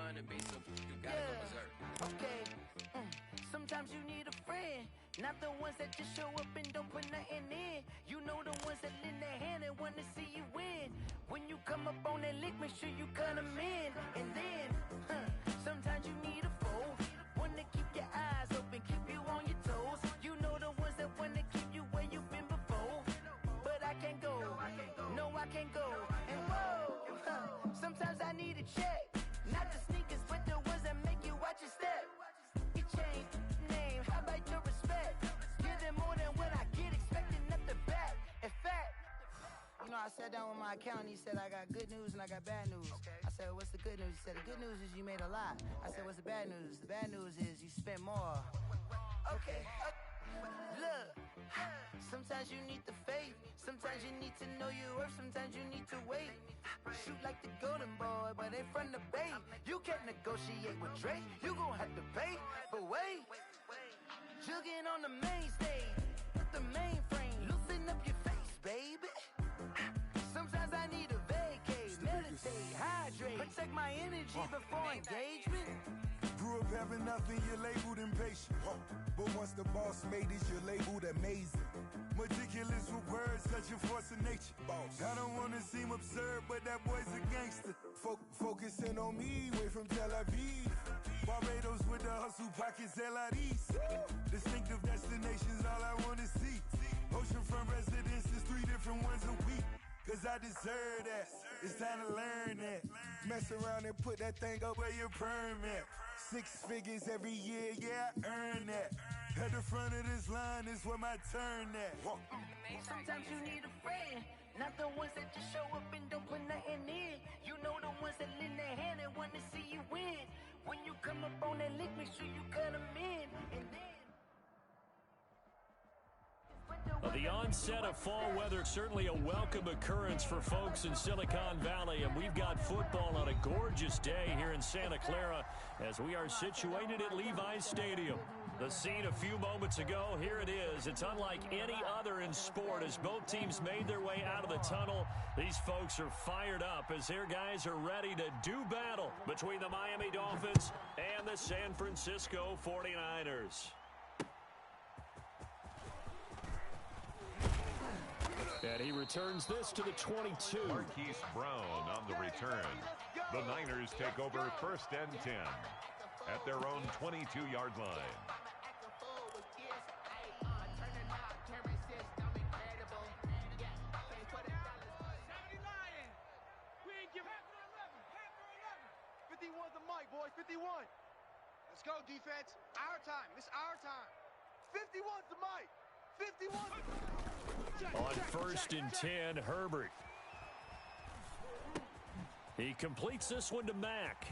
fun to be, so you gotta go berserk. Okay. Sometimes you need a friend, not the ones that just show up and don't put nothing in. You know the ones that lend their hand and want to see you win. When you come up on that lick, make sure you cut them in. And then, sometimes you need a foe, one to keep your eyes open, keep you on your toes. You know the ones that want to keep you where you've been before. But I can't go, no I can't go. And whoa, sometimes I need a check, not the sneakers but the ones that make you watch your step. You change name, how about your respect? Give them more than what I get, expecting nothing back. In fact, you know, I sat down with my accountant, he said I got good news and I got bad news. I said, what's the good news? He said, the good news is you made a lot. I said, what's the bad news? The bad news is you spent more. Okay, look, sometimes you need the faith, sometimes you need to know your worth, sometimes you need to wait. Shoot like the golden boy, but ain't from the bay. You can't negotiate with Drake, you gon' have to pay. But wait, jugging on the main stage, put the mainframe, loosen up your face, baby. Sometimes I need a vacate, meditate, hydrate, protect my energy before engagement. Grew up having nothing, you're labeled impatient. But once the boss made it, you're labeled amazing. Meticulous with words, such a force of nature. I don't wanna seem absurd, but that boy's a gangster. Focusing on me, way from Tel Aviv. Barbados with the hustle pockets, LIDs. Distinctive destinations, all I wanna see. Oceanfront residences, 3 different ones a week. Cause I deserve that, it's time to learn that. Mess around and put that thing up where your permit. 6 figures every year, yeah, I earn that. At the front of this line is where my turn at. Sometimes you need a friend, not the ones that just show up and don't put nothing in. You know the ones that lend their hand and want to see you win. When you come up on that lick, make sure you cut them in. And then the onset of fall weather, certainly a welcome occurrence for folks in Silicon Valley, and we've got football on a gorgeous day here in Santa Clara as we are situated at Levi's Stadium. The scene a few moments ago, here it is. It's unlike any other in sport as both teams made their way out of the tunnel. These folks are fired up as their guys are ready to do battle between the Miami Dolphins and the San Francisco 49ers. And he returns this to the 22. Marquise Brown on the return. The Niners take over 1st and 10 at their own 22-yard line. The mic, boys. 51. Let's go, defense. Our time. It's our time. 51's the mic. 51. On 1st and 10, Herbert. He completes this one to Mack.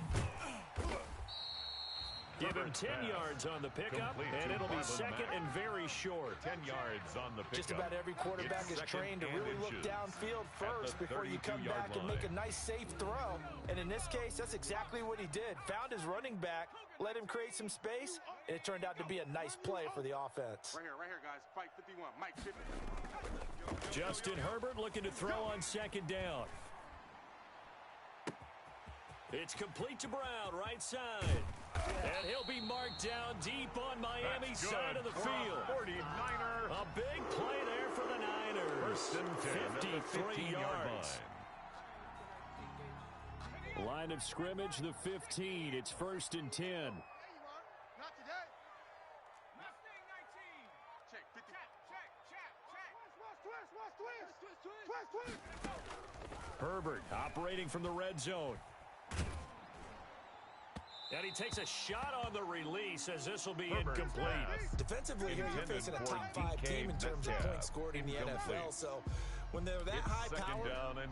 Give him 10 yards on the pickup, and it'll be 2nd and very short. 10 yards on the pickup. Just about every quarterback is trained to really look downfield first before you come back and make a nice, safe throw. And in this case, that's exactly what he did. Found his running back, let him create some space, and it turned out to be a nice play for the offense. Right here, guys. Fight 51. Mike 50. Justin Herbert looking to throw on 2nd down. It's complete to Brown, right side. And he'll be marked down deep on Miami's side of the field. 49er. A big play there for the Niners. 1st and 10 53 yards. Line of scrimmage, the 15. It's 1st and 10. Not today. Mustang 19. Check. 50. Check. Twist. Herbert operating from the red zone. And he takes a shot on the release as this will be incomplete. Defensively here, you're facing a top 5 team in terms of points scored in the NFL. So when they're that high power,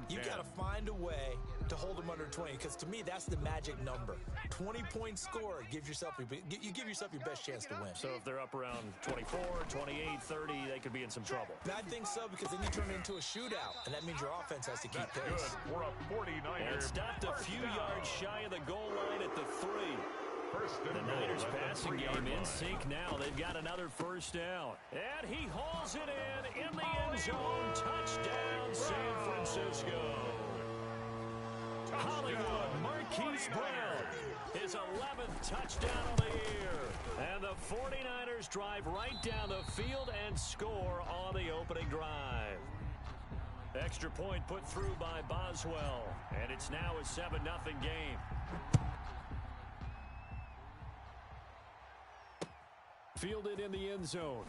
you've got to find a way to hold them under 20. Because to me, that's the magic number. 20 points scored gives yourself you give yourself your best chance to win. So if they're up around 24, 28, 30, they could be in some trouble. I think so, because then you turn it into a shootout, and that means your offense has to keep pace. Good for a 49er. And stopped a few yards shy of the goal line at the 3. The Niners passing game in sync now. They've got another 1st down. And he hauls it in the end zone. Touchdown, San Francisco. Hollywood, Marquise Brown. his 11th touchdown of the year. And the 49ers drive right down the field and score on the opening drive. Extra point put through by Boswell. And it's now a 7-0 game. Fielded in the end zone.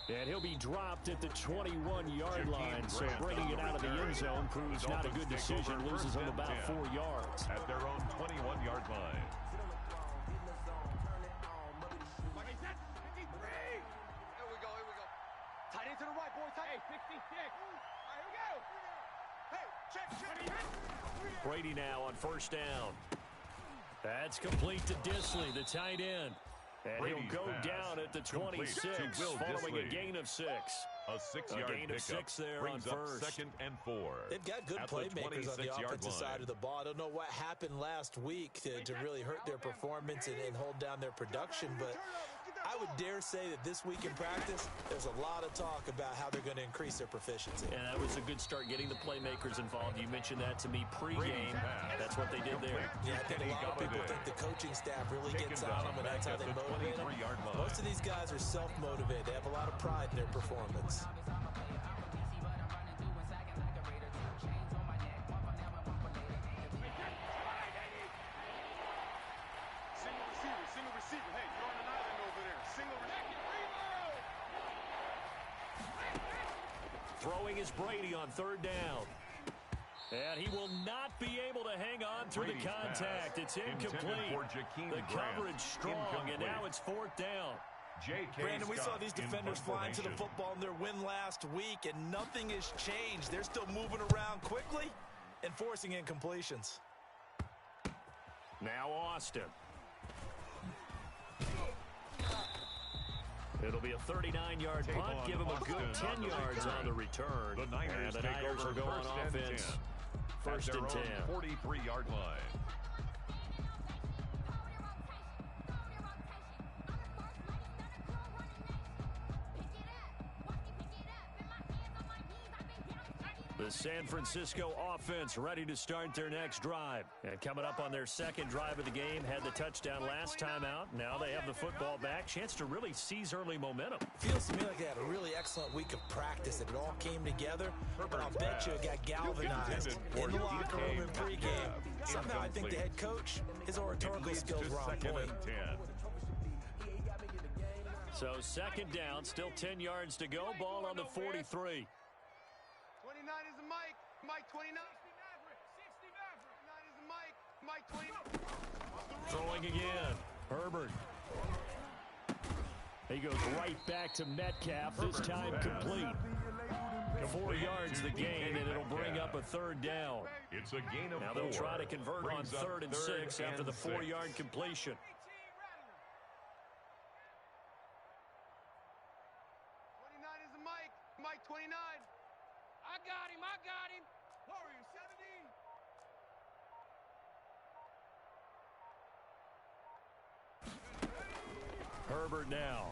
And he'll be dropped at the 21-yard line. So bringing it out of the end zone proves not a good decision. Loses him about 4 yards. At their own 21-yard line. Here we go. Tight end to the right, boy. Tight end. 66. All right, here we go. Hey, check. Brady now on first down. That's complete to Disley, the tight end. And Brady's he'll go pass down at the 26, following a gain of 6. A 6-yard gain of 6 there on brings up first. 2nd and 4. They've got good playmakers on the offensive side of the ball. I don't know what happened last week to really hurt their performance and hold down their production, but I would dare say that this week in practice, there's a lot of talk about how they're going to increase their proficiency. And that was a good start getting the playmakers involved. You mentioned that to me pregame. That's what they did there. Yeah, I think a lot of people think the coaching staff really gets on them, and that's how they motivate them. Most of these guys are self-motivated. They have a lot of pride in their performance. Single receiver. Hey, you're on an island over there. Single receiver. Throwing is Brady on 3rd down. And he will not be able to hang on through the contact. It's incomplete. The coverage strong, and now it's 4th down. Brandon, we saw these defenders flying to the football in their win last week, and nothing has changed. They're still moving around quickly and forcing incompletions. Now Austin. It'll be a 39-yard punt. Give him a good 10 yards on the return. The Niners are going on offense. 1st and 10. 43-yard line. The San Francisco offense ready to start their next drive. And coming up on their 2nd drive of the game, had the touchdown last time out. Now they have the football back. Chance to really seize early momentum. Feels to me like they had a really excellent week of practice. It all came together, but I'll bet you it got galvanized in the locker room in pregame. Somehow I think the head coach, his oratorical skills were on point. So 2nd down, still 10 yards to go. Ball on the 43. 29 is the Mike. Mike 29. 60 Maverick. 29 is the Mike. Mike 29. Throwing again. Herbert. He goes right back to Metcalf. This time complete. 4 yards the gain, and it'll bring up a 3rd down. It's a gain of 4. Now they'll try to convert on 3rd and 6 after the 4-yard completion. 29 is the Mike. Mike 29. I got him. Warrior 70. Herbert now.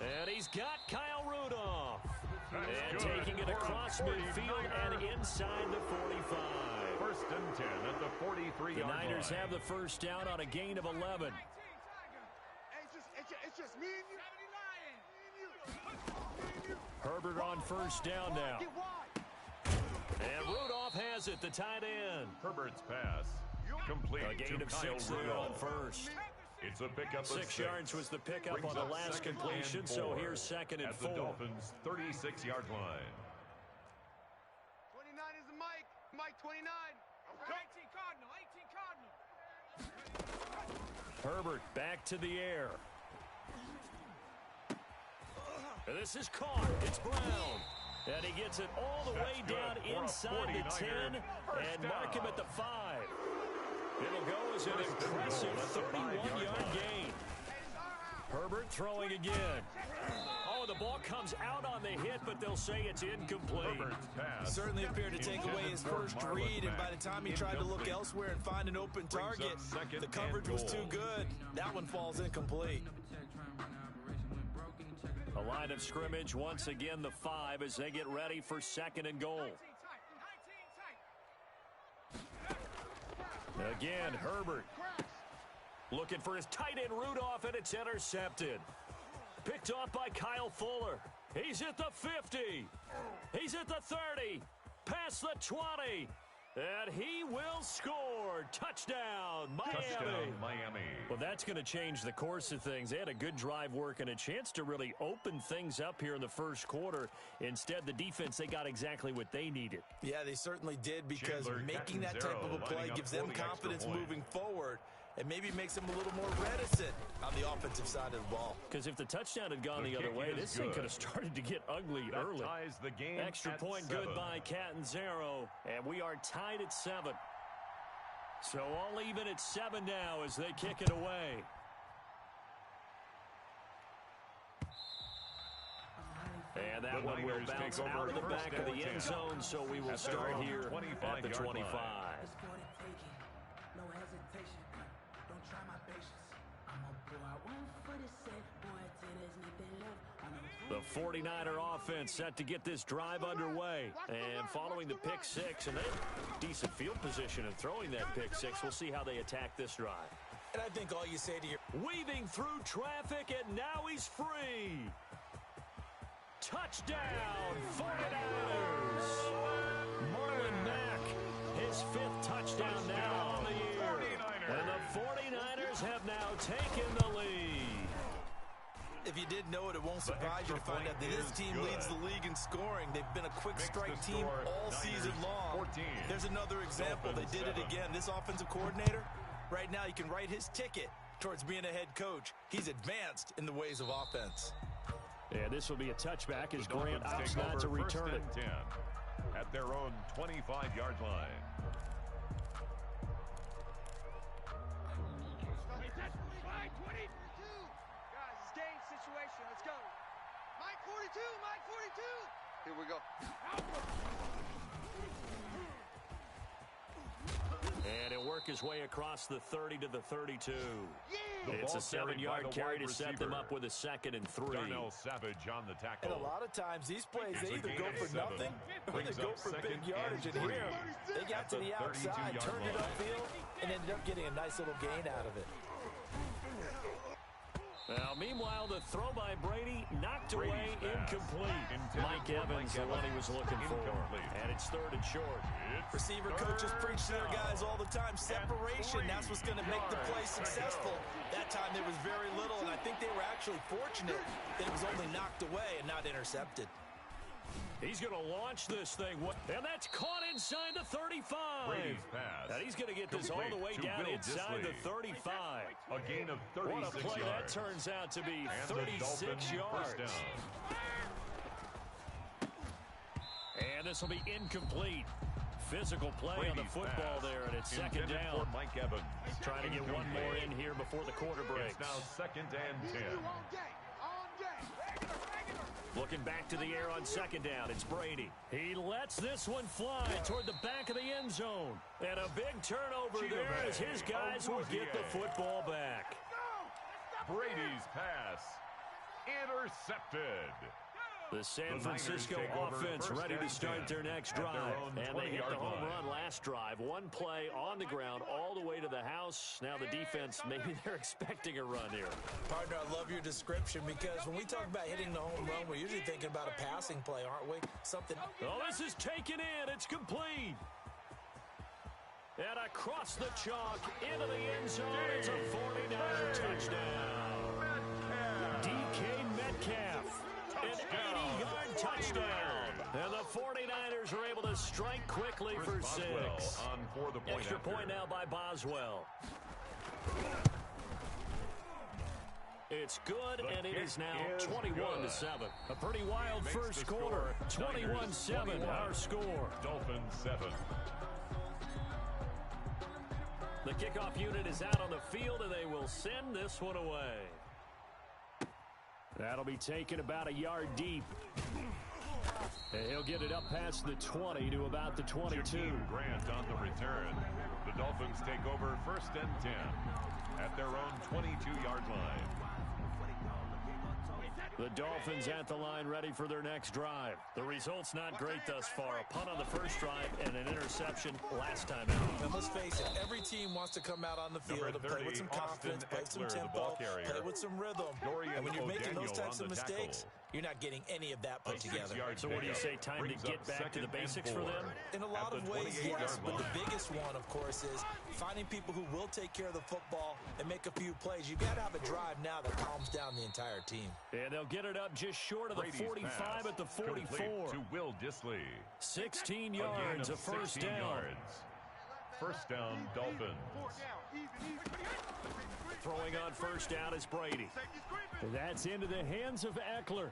And he's got Kyle Rudolph. And taking it across midfield and inside the 45. 1st and 10 at the 43-yard line. The Niners have the 1st down on a gain of 11. It's just me and you. Herbert on 1st down now. And Rudolph has it, the tight end. Herbert's pass complete. A gain to of Kyle 6 there on Rudolph. 1st. It's a pickup of 6 yards was the pickup on the last completion, so here's 2nd and 4. At the Dolphins' 36-yard line. 29 is the Mike. Mike 29. 18 Cardinal. Herbert back to the air. And this is caught. It's Brown. And he gets it all the way down inside the 10 and mark him at the 5. It'll go as an impressive 31-yard gain. Herbert throwing again. Oh, the ball comes out on the hit, but they'll say it's incomplete. Certainly appeared to take away his first read, and by the time he tried to look elsewhere and find an open target, the coverage was too good. That one falls incomplete. A line of scrimmage, once again the 5 as they get ready for 2nd and goal. Again, Herbert. Looking for his tight end Rudolph, and it's intercepted. Picked off by Kyle Fuller. He's at the 50. He's at the 30. Past the 20. And he will score. Touchdown, Miami. Touchdown, Miami. Well, that's going to change the course of things. They had a good drive work and a chance to really open things up here in the first quarter. Instead, the defense, they got exactly what they needed. Yeah, they certainly did, because making that type of a play gives them confidence moving forward and maybe makes them a little more reticent on the offensive side of the ball. Because if the touchdown had gone the other way, this thing could have started to get ugly early. Ties the game. Extra point good by Catanzaro, and we are tied at 7. So all even at 7 now as they kick it away. And that one will bounce out of the back of the end zone, so we will start here at the 25. The 49er offense set to get this drive underway. And following the pick six, and they have decent field position in throwing that pick six. We'll see how they attack this drive. And I think all you say to your... Weaving through traffic, and now he's free. Touchdown, 49ers. Marlon Mack, his 5th touchdown now on the year. And the 49ers have now taken the lead. If you didn't know it, it won't surprise you to find out that this team leads the league in scoring. They've been a quick strike team all season long. There's another example. They did it again. This offensive coordinator, right now you can write his ticket towards being a head coach. He's advanced in the ways of offense. Yeah, this will be a touchback as Grant opts not to return it. 10 at their own 25-yard line. Let's go. Mike 42, Mike 42. Here we go. And he'll work his way across the 30 to the 32. The it's a 7-yard carry to set them up with a 2nd and 3. Darnell Savage on the tackle. And a lot of times these plays, they either go for nothing or they go for big yardage. And here, they got to the outside, turned it upfield, and ended up getting a nice little gain out of it. Now, meanwhile, the throw by Brady knocked away, incomplete. Mike Evans, the one he was looking for. And it's 3rd and short. Receiver coaches preach to their guys all the time. Separation, that's what's going to make the play successful. That time there was very little, and I think they were actually fortunate that it was only knocked away and not intercepted. He's going to launch this thing. And that's caught inside the 35. Brady's pass. And he's going to get this all the way down inside the 35. A gain of 36 what a play yards. that turns out to be, and 36 yards. And this will be incomplete. Physical play Brady's on the football pass. there, and it's 2nd down. For Mike Evans. Trying to get one more in here before the quarter breaks. It's now 2nd and 10. Looking back to the air on 2nd down, it's Brady. He lets this one fly toward the back of the end zone. And a big turnover there as his guys will get the football back. Brady's pass intercepted. The San Francisco offense ready to start their next drive. And they hit the home run last drive. One play on the ground all the way to the house. Now the defense, maybe they're expecting a run here. Partner, I love your description, because when we talk about hitting the home run, we're usually thinking about a passing play, aren't we? Something. Oh, this is taken in. It's complete. And across the chalk into the end zone. It's a 49er touchdown. DK Metcalf. An 80-yard touchdown. And the 49ers are able to strike quickly for 6. Extra point now by Boswell. It's good, and it is now 21-7. A pretty wild first quarter. 21-7, our score. Dolphins 7. The kickoff unit is out on the field, and they will send this one away. That'll be taken about a yard deep. And he'll get it up past the 20 to about the 22. Grant on the return. The Dolphins take over 1st and 10 at their own 22-yard line. The Dolphins at the line ready for their next drive. The result's not great thus far. A punt on the first drive and an interception last time out. And let's face it, every team wants to come out on the field and play with some confidence, play with some tempo, play with some rhythm. And when you're making those types of mistakes, you're not getting any of that put together. So what do you say, time to get back to the basics for them? In a lot of ways, yes. But the biggest one, of course, is finding people who will take care of the football and make a few plays. You've got to have a drive now that calms down the entire team. And they'll get it up just short of the 45 at the 44. To Will Dissly. 16 yards, a first down. First down, Dolphins. Throwing on first down is Brady. That's into the hands of Eckler.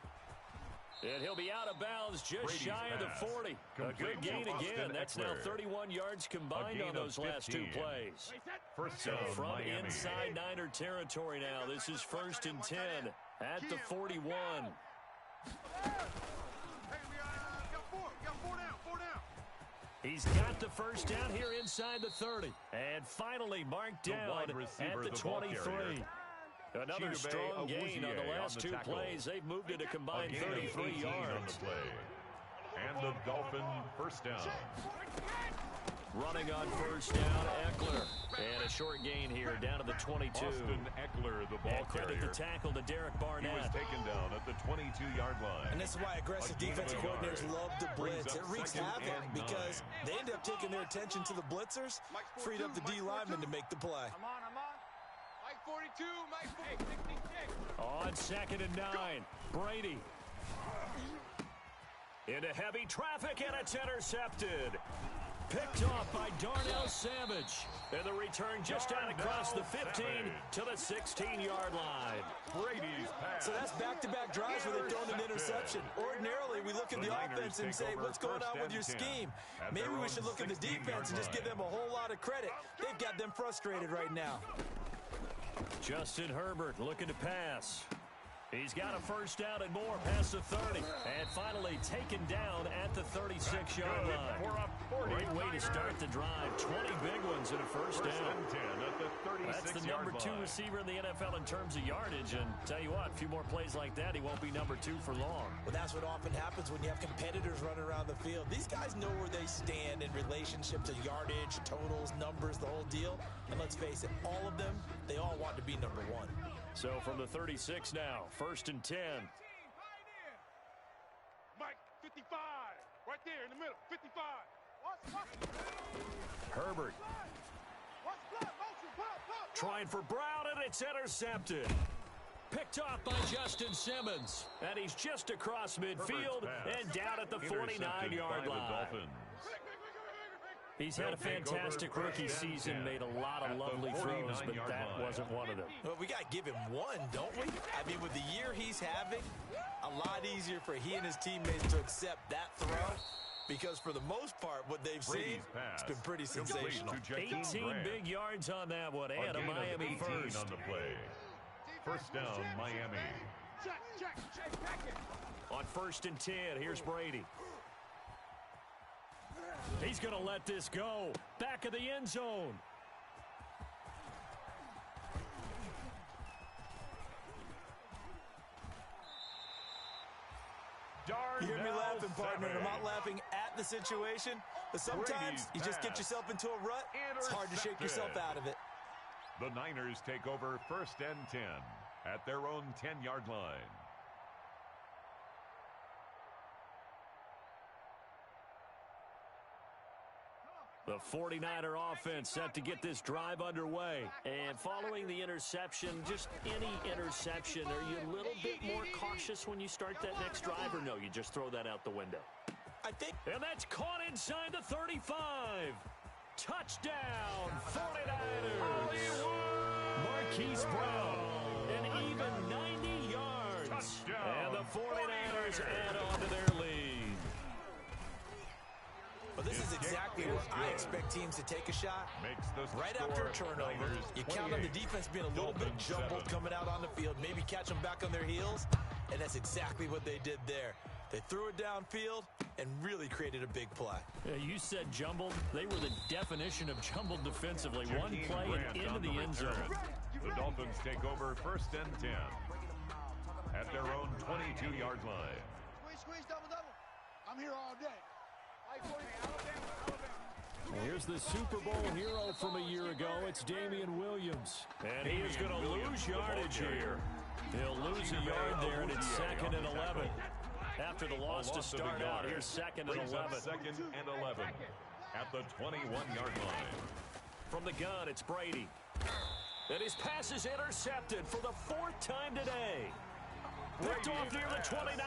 And he'll be out of bounds just Brady's shy of the 40. A good gain again. That's now 31 yards combined on those last 2 plays. First So down, from Miami. inside Niner territory now, this is 1st and 10 at the 41. He's got the first down here inside the 30. And finally marked down at the 23. Another strong gain on the last 2 plays. They've moved it a combined 33 yards. And the Dolphin first down. Running on first down, Eckler. And a short gain here down to the 22. Austin Eckler, the ball credit carrier. the tackle to Derek Barnett. He was taken down at the 22-yard line. And this is why aggressive defensive coordinators love to blitz. It wreaks havoc because they end up taking their attention to the blitzers, freed up the D lineman to make the play. I'm on. Mike 42, Mike 66. On 2nd and 9, Brady. Into heavy traffic, and it's intercepted. Picked off by Darnell Savage. And the return just out across the 15 to the 16-yard line. Brady's pass. So that's back-to-back drives where they've thrown an interception. Ordinarily, we look at the offense and say, what's going on with your scheme? Maybe we should look at the defense and just give them a whole lot of credit. They've got them frustrated right now. Justin Herbert looking to pass. He's got a first down and more past the 30. And finally taken down at the 36-yard line. Great way to start the drive. 20 big ones and a first down. That's the number 2 receiver in the NFL in terms of yardage. And tell you what, a few more plays like that, he won't be number 2 for long. Well, that's what often happens when you have competitors running around the field. These guys know where they stand in relationship to yardage, totals, numbers, the whole deal. And let's face it, all of them, they all want to be number 1. So from the 36 now, 1st and 10. Mike 55, right there in the middle, 55. Herbert trying for Brown, and it's intercepted. Picked off by Justin Simmons. And he's just across midfield and down at the 49-yard line. He's had a fantastic rookie season, made a lot of lovely throws, but that wasn't one of them. Well, we got to give him one, don't we? I mean, with the year he's having, a lot easier for he and his teammates to accept that throw, because for the most part, what they've seen, it's been pretty sensational. 18 big yards on that one, and a Miami first. On the play. First down, Miami. On 1st and 10, here's Brady. He's going to let this go. Back of the end zone. You hear me laughing, partner, and I'm not laughing at the situation, but sometimes you just get yourself into a rut. It's hard to shake yourself out of it. The Niners take over 1st and 10 at their own 10-yard line. The 49er offense set to get this drive underway. And following the interception, just any interception, are you a little bit more cautious when you start that next drive, or no, you just throw that out the window? I think. And that's caught inside the 35. Touchdown, 49ers. Marquise Brown, an even 90 yards. Touchdown, and the 49ers add on to their lead. Well, this is exactly where I expect teams to take a shot. Right after a turnover, you count on the defense being a little bit jumbled coming out on the field, maybe catch them back on their heels, and that's exactly what they did there. They threw it downfield and really created a big play. You said jumbled. They were the definition of jumbled defensively. One play and into the end zone. The Dolphins take over 1st and 10 at their own 22-yard line. Squeeze, double. I'm here all day. And here's the Super Bowl hero from a year ago. It's Damian Williams. And he is going to lose yardage here. He'll lose a yard there, and it's 2nd and 11. After the loss to start out, here's 2nd and 11. 2nd and 11 at the 21-yard line. From the gun, it's Brady. And his pass is intercepted for the 4th time today. Picked off near the 29.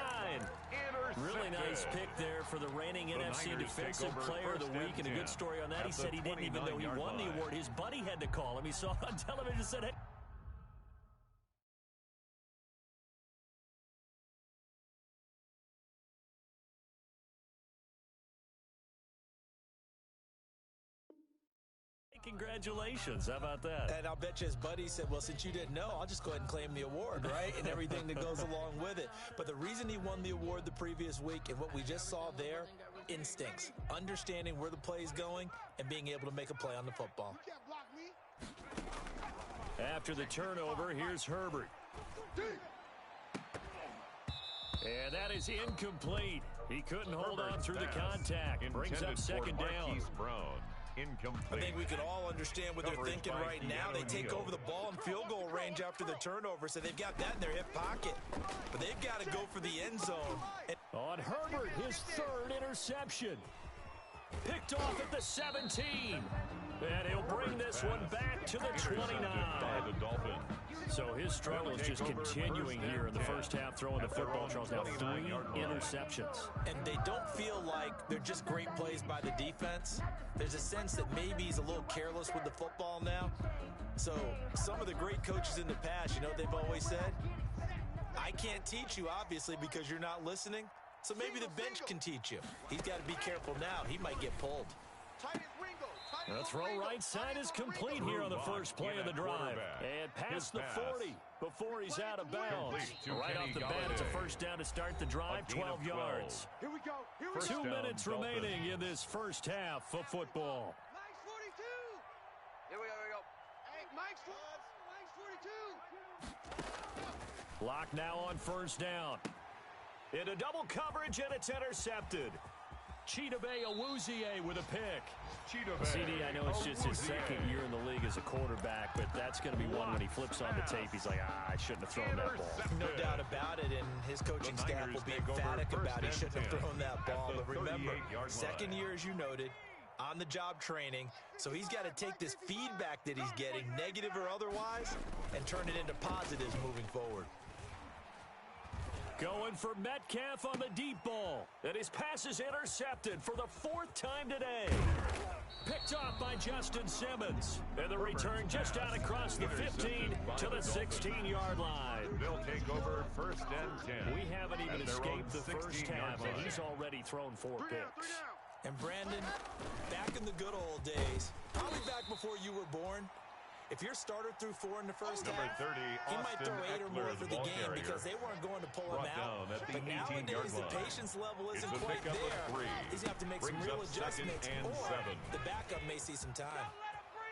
Really nice pick there for the reigning NFC Defensive Player of the Week. And a good story on that. He said he didn't even know he won the award. His buddy had to call him. He saw it on television and said, hey. Congratulations. How about that? And I'll bet you his buddy said, well, since you didn't know, I'll just go ahead and claim the award, right? And everything that goes along with it. But the reason he won the award the previous week and what we just saw there, instincts, understanding where the play is going and being able to make a play on the football. After the turnover, here's Herbert. And that is incomplete. He couldn't hold on through the contact. Brings up 2nd down. Incomplete. I think we can all understand what they're thinking right now. They take over the ball in field goal range after the turnover, so they've got that in their hip pocket. But they've got to go for the end zone. On Herbert, his 3rd interception. Picked off at the 17. And he'll bring this one back to the 29. By the Dolphins. So his struggle is just continuing here in the first half, throwing the football. Charles, now 3 interceptions. And they don't feel like they're just great plays by the defense. There's a sense that maybe he's a little careless with the football now. So some of the great coaches in the past, you know what they've always said? I can't teach you, obviously, because you're not listening. So maybe the bench can teach you. He's got to be careful now. He might get pulled. The throw right side is complete here on the first play of the drive. And past the 40 before he's out of bounds. Right off the bat, it's a first down to start the drive, 12 yards. Here we go. 2 minutes remaining in this first half of football. Mike's 42. Here we go. Hey, Mike's 42. Lock now on first down. Into double coverage, and it's intercepted. Chidobe Awuzie with a pick. CD, I know it's just his 2nd year in the league as a quarterback, but that's going to be one when he flips on the tape. He's like, I shouldn't have thrown that ball. No doubt about it, and his coaching staff will be emphatic about he shouldn't have thrown that ball. But remember, 2nd year, as you noted, on-the-job training, so he's got to take this feedback that he's getting, negative or otherwise, and turn it into positives moving forward. Going for Metcalf on the deep ball. And his pass is intercepted for the 4th time today. Picked off by Justin Simmons. And the return just out across the 15 to the 16-yard line. They'll take over 1st and 10. We haven't even escaped the first half, and he's already thrown 4 picks. And Brandon, back in the good old days, probably back before you were born, if your starter threw 4 in the first half, 30, he might throw 8 or more for the game because they weren't going to pull him out. But nowadays, the patience level isn't quite there. He's going to have to make some real adjustments, or the backup may see some time.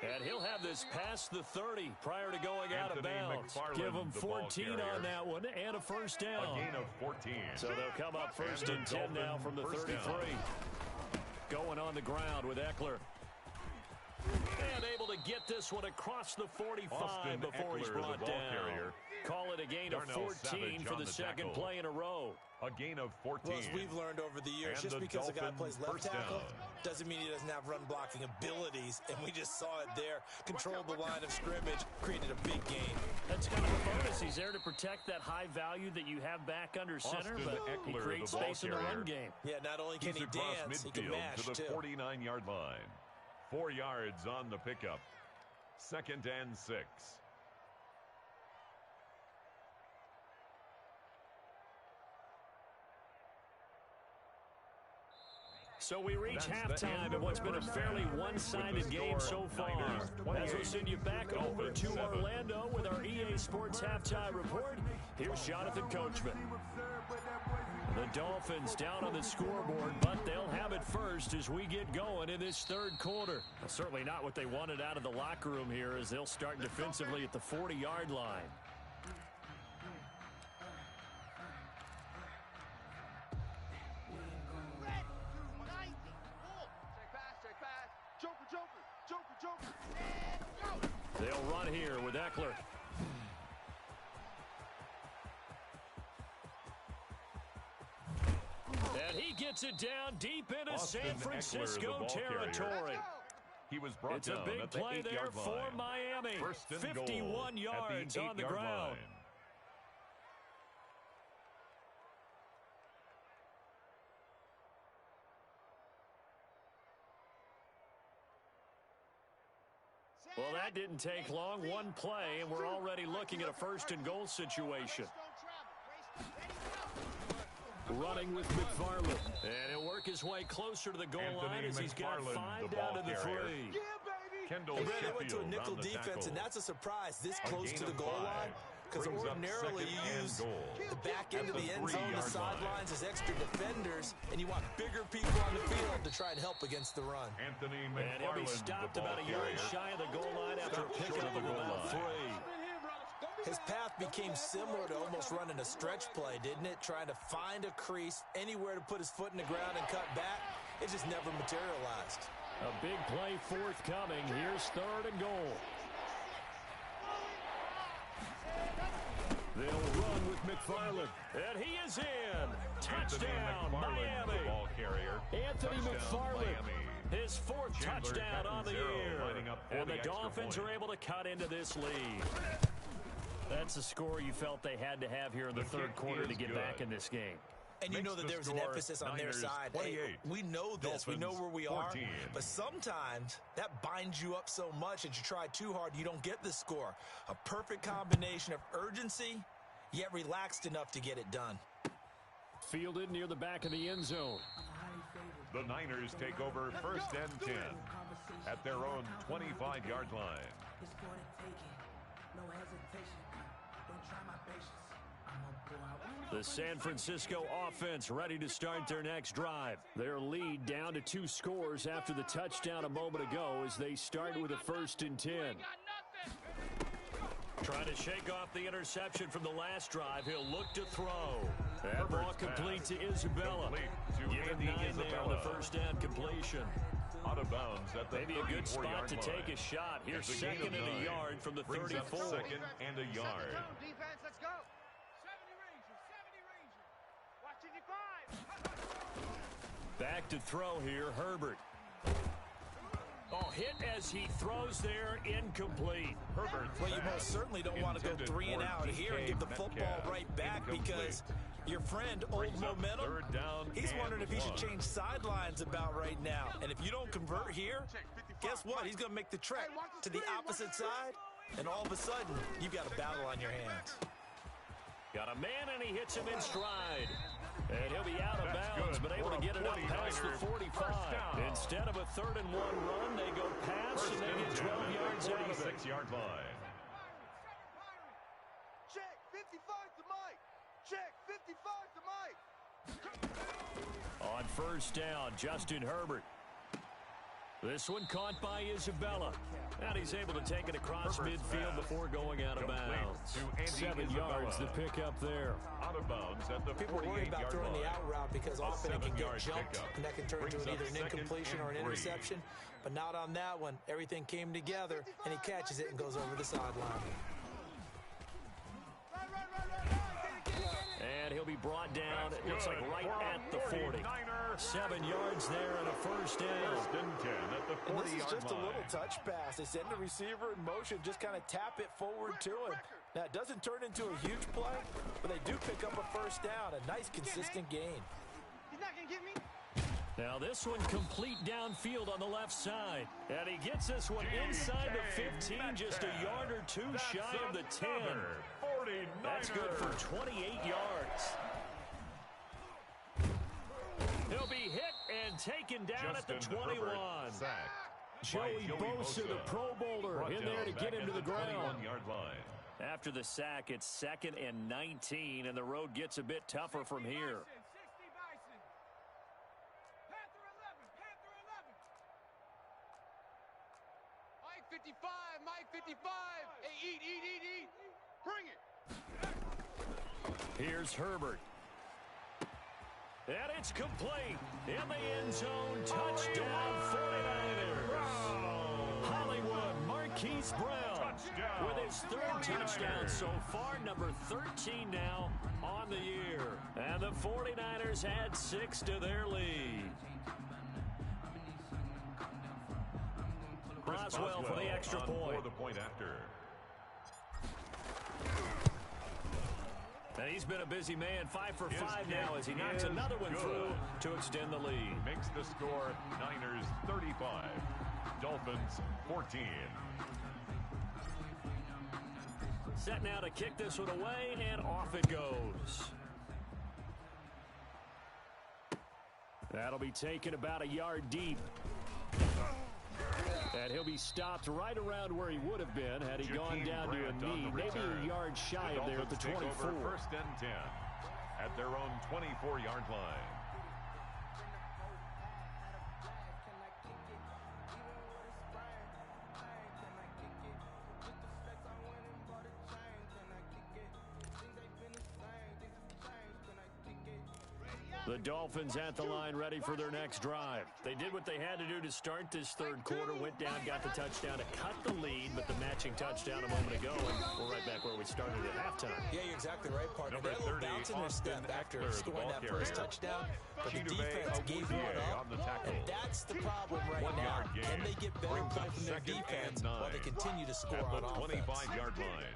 And he'll have this past the 30 prior to going out of bounds. Give him 14 on that one and a first down. A gain of 14. So they'll come up 1st and 10 now from the 33. Going on the ground with Eckler. And able to get this one across the 45 before he's brought down. Call it a gain of 14 for the 2nd play in a row. A gain of 14. Well, as we've learned over the years, just because a guy plays left tackle doesn't mean he doesn't have run-blocking abilities, and we just saw it there. Controlled the line of scrimmage, created a big gain. That's kind of a bonus. He's there to protect that high value that you have back under center, but he creates space in the run game. Yeah, not only can he dance, he can mash, to the 49-yard line. 4 yards on the pickup. 2nd and 6. So we reach halftime in what's been a fairly one-sided game so far. As we send you back over to Orlando with our EA Sports Halftime Report, here's Jonathan Coachman. The Dolphins down on the scoreboard, but they'll have it first as we get going in this 3rd quarter. Well, certainly not what they wanted out of the locker room here, as they'll start defensively at the 40-yard line. They'll run here with Eckler. And he gets it down deep into San Francisco territory. He was brought it's a down big at the play there for Miami. 51 yards on the ground. Well, that didn't take long. One play, and we're already looking at a first-and-goal situation. Running with McFarland. And he'll work his way closer to the goal line as he's got 5 down to the 3. They went to a nickel defense, and that's a surprise this close to the goal line. Because ordinarily you use the back end of the end zone, the sidelines as extra defenders, and you want bigger people on the field to try and help against the run. And he'll be stopped about a yard shy of the goal line after a pickup of about 3. His path became similar to almost running a stretch play, didn't it? Trying to find a crease, anywhere to put his foot in the ground and cut back. It just never materialized. A big play forthcoming. Here's 3rd and goal. They'll run with McFarland. And he is in. Touchdown, Miami. Ball carrier. Anthony McFarland. His 4th touchdown on the year. And the Dolphins are able to cut into this lead. That's a score you felt they had to have here in the 3rd quarter to get back in this game. And you know that there's an emphasis on their side. Hey, we know this. We know where we are. But sometimes that binds you up so much that you try too hard, you don't get the score. A perfect combination of urgency, yet relaxed enough to get it done. Fielded near the back of the end zone. The Niners take over 1st and 10 at their own 25-yard line. The San Francisco offense ready to start their next drive. Their lead down to 2 scores after the touchdown a moment ago as they start with a 1st and 10. Trying to shake off the interception from the last drive. He'll look to throw. That ball complete to Isabella. Give him 9 there on the 1st down completion. Out of bounds at the maybe a good spot to take a shot. Here's 2nd and a yard from the 34. 2nd and a yard. Defense, let's go. 70 Ranger, 75. Back to throw here, Herbert. Oh, hit as he throws there, incomplete. Herbert. Well, you most certainly don't want to go 3 and out here and give the football right back because your friend, Old Momentum, he's wondering if he should change sidelines about right now. And if you don't convert here, guess what? He's going to make the trek to the opposite side, and all of a sudden, you've got a battle on your hands. Got a man, and he hits him in stride. And he'll be out of bounds, but able to get it up past the 45. Instead of a 3rd and 1 run, they go pass, and they get 12 yards out of it. 6-yard line. Check, 55 to Mike. Check, 55 to Mike. On 1st down, Justin Herbert. This one caught by Isabella. And he's able to take it across midfield before going out of bounds. 7 yards the pickup there. Out of bounds at the 48-yard line. People worry about throwing the out route because often it can get jumped, and that can turn into either an incompletion or an interception. But not on that one. Everything came together, and he catches it and goes over the sideline. And he'll be brought down, it looks like right at the 40. 7 yards there and a 1st down. 1st and 10 at the 40-yard line. This is just a little touch pass. They send the receiver in motion, just kind of tap it forward to him. Now, it doesn't turn into a huge play, but they do pick up a 1st down, a nice, consistent gain. He's not going to get me. Now this one complete downfield on the left side. And he gets this one inside the 15, just a yard or 2 shy of the 10. That's good for 28 yards. He'll be hit and taken down at the 21. Joey Bosa, the Pro Bowler, in there to get him to the ground. After the sack, it's 2nd and 19, and the road gets a bit tougher from here. Mike 55, Mike 55. Hey, eat. Bring it. Here's Herbert. And it's complete. In the end zone, touchdown 49ers. Hollywood Marquise Brown. his third touchdown so far, number 13 now on the year. And the 49ers add 6 to their lead. Boswell for the extra point. For the point after. And he's been a busy man, 5 for 5 now as he knocks another one through to extend the lead. Makes the score Niners 35, Dolphins 14. Set now to kick this one away, and off it goes. That'll be taken about a yard deep. And he'll be stopped right around where he would have been had he gone down to a knee, maybe a yard shy of there at the 24. First and 10 at their own 24-yard line. The Dolphins at the line ready for their next drive. They did what they had to do to start this third quarter, went down, got the touchdown to cut the lead, but the matching touchdown a moment ago, and we're right back where we started at halftime. Yeah, you're exactly right, partner. They had a little bounce in their step after scoring that first touchdown, but the defense gave one up, and that's the problem right now. Can they get better play from their defense while they continue to score on offense? 25-yard line.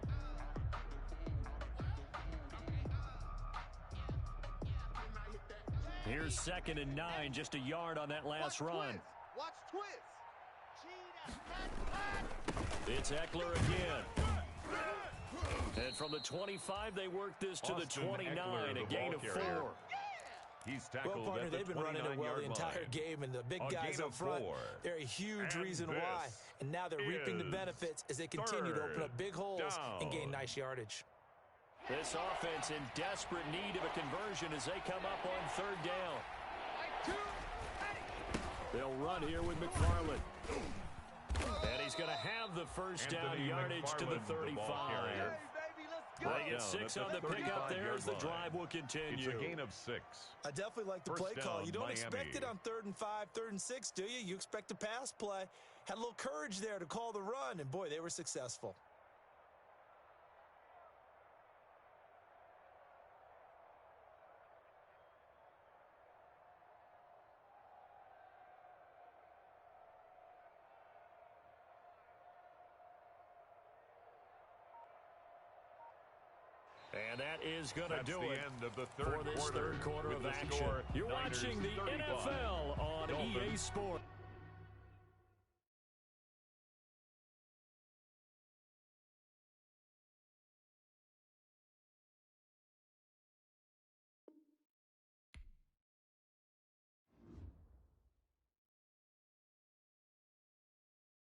Here's 2nd and 9, just a yard on that last run. Watch twist. It's Eckler again. And from the 25, they work this to the 29, a gain of 4. He's tackled well, partner, they've been running it well the entire game, and the big guys up front, they're a huge reason why. And now they're reaping the benefits as they continue to open up big holes and gain nice yardage. This offense in desperate need of a conversion as they come up on 3rd down. They'll run here with McFarland. And he's going to have the first down yardage to the 35. They get 6 on the pickup there as the drive will continue. It's a gain of 6. I definitely like the play call. You don't expect it on 3rd and 5, 3rd and 6, do you? You expect a pass play. Had a little courage there to call the run, and boy, they were successful. And that is going to do it end of the for this third quarter of action. You're watching the NFL on EA Sports.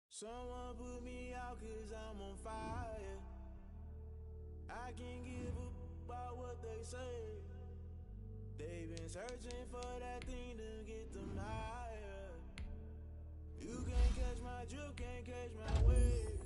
Someone put me out 'cause I'm on fire. I can't give up about what they say. They've been searching for that thing to get them higher. You can't catch my drift, can't catch my wave.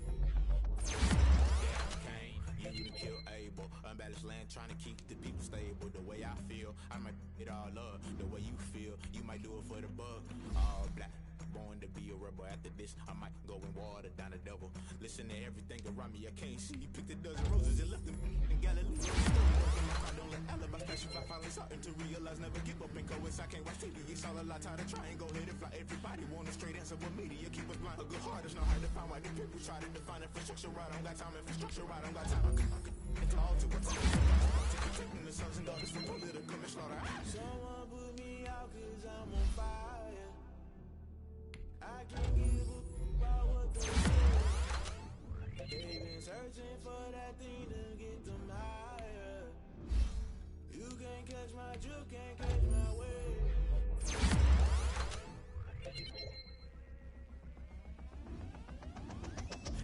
You to kill Abel, unbalanced land, trying to keep the people stable. The way I feel, I might it all up. The way you feel, you might do it for the buck. All black, born to be a rebel. After this, I might go and water down the devil. Listen to everything around me, I can't see. Picked a dozen roses and left them in Galilee. I don't let alibis pass you. I finally starting to realize, never give up and go. I can't watch TV, it's all a lot. Tired of trying, go ahead and fly. Everybody want a straight answer with media. Keep us blind. A good heart is not hard to find. Why the people try to define infrastructure right? I don't got time. Infrastructure right, I don't got time. It's all to what's protecting the sons and daughters from political slaughter. Someone put me out 'cause I'm on fire. I can't give up about what they say. They've been searching for that thing to get them higher. You can't catch my drift, can't catch my wave.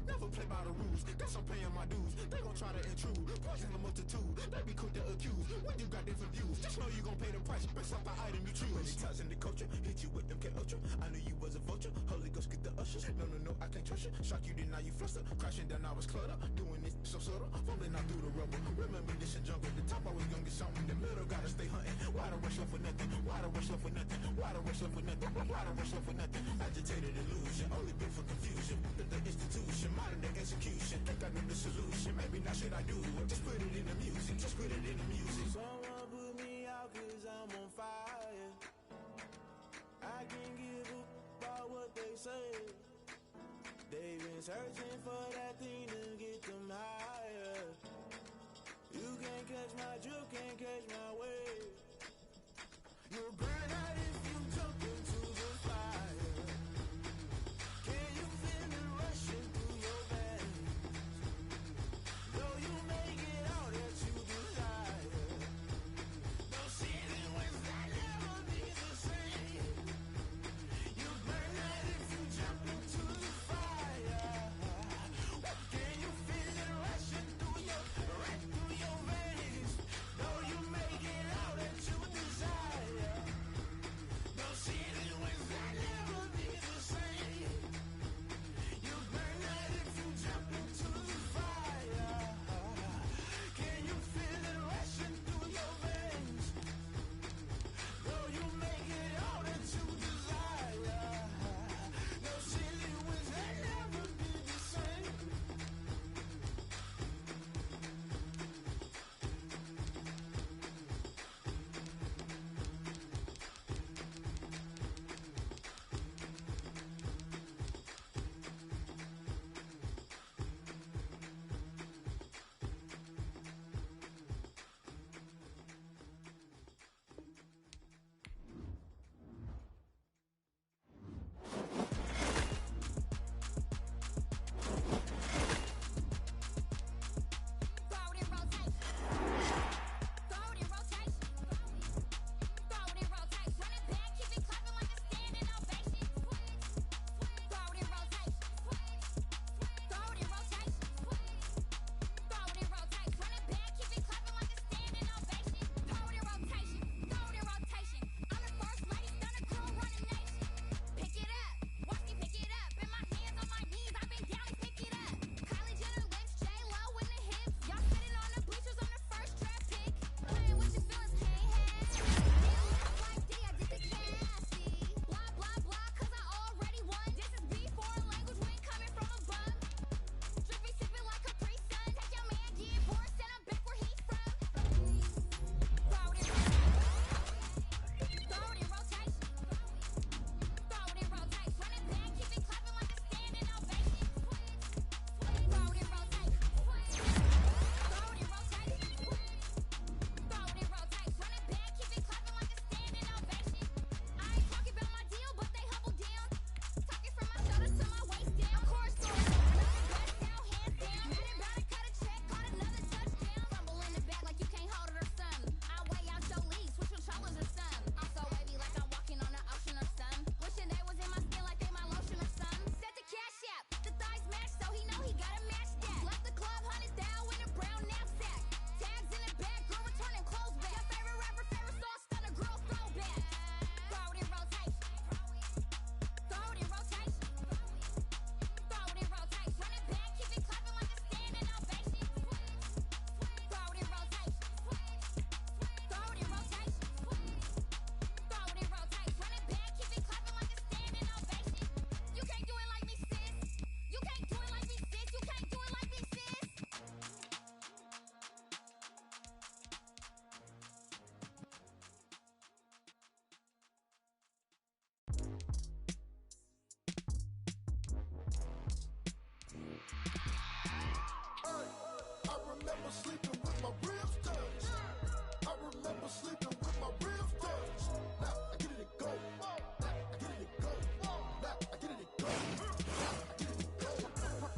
Never play by the rules, guess I'm paying my dues. They gon' try to intrude, poison the multitude. They be quick to accuse, when you got different views. Just know you gon' pay the price, based off the item you choose. Many times in the culture, hit you with them K-Ultra. I knew you was a vulture, Holy Ghost get the ushers. No, I can't trust you. Shock you, then now you fluster. Crashing down, I was cluttered. Doing this so subtle, fumbling out through the rubble. Remember this in jungle, the top I was young and something. The middle gotta stay hunting. Why the rush love for nothing? Why the rush love for nothing? Why the rush love for nothing? Why the rush love for nothing? Agitated illusion, only been for confusion. The institution, modern day execution. Think I knew the solution. say. They've been searching for that thing to get them higher. You can't catch my drift, can't catch my wave. You'll burn out if you jump into the fire. Can you feel it rushing through your veins? Though you may get all that you desire, no ceiling was that never be the same. You burn out if you jump into the fire. Can you feel it rushing through your veins? Though you may get all that you desire, no ceiling was that never be the same. You burn out if you jump into the fire. Can you feel it rushing through your veins? Though you may get all that you desire, no ceiling was that never be the same. Sleeping with my ribs touched. I remember sleeping with my ribs touched. Now I get it go. Now I get it go. Now I get it go. Now I get it go.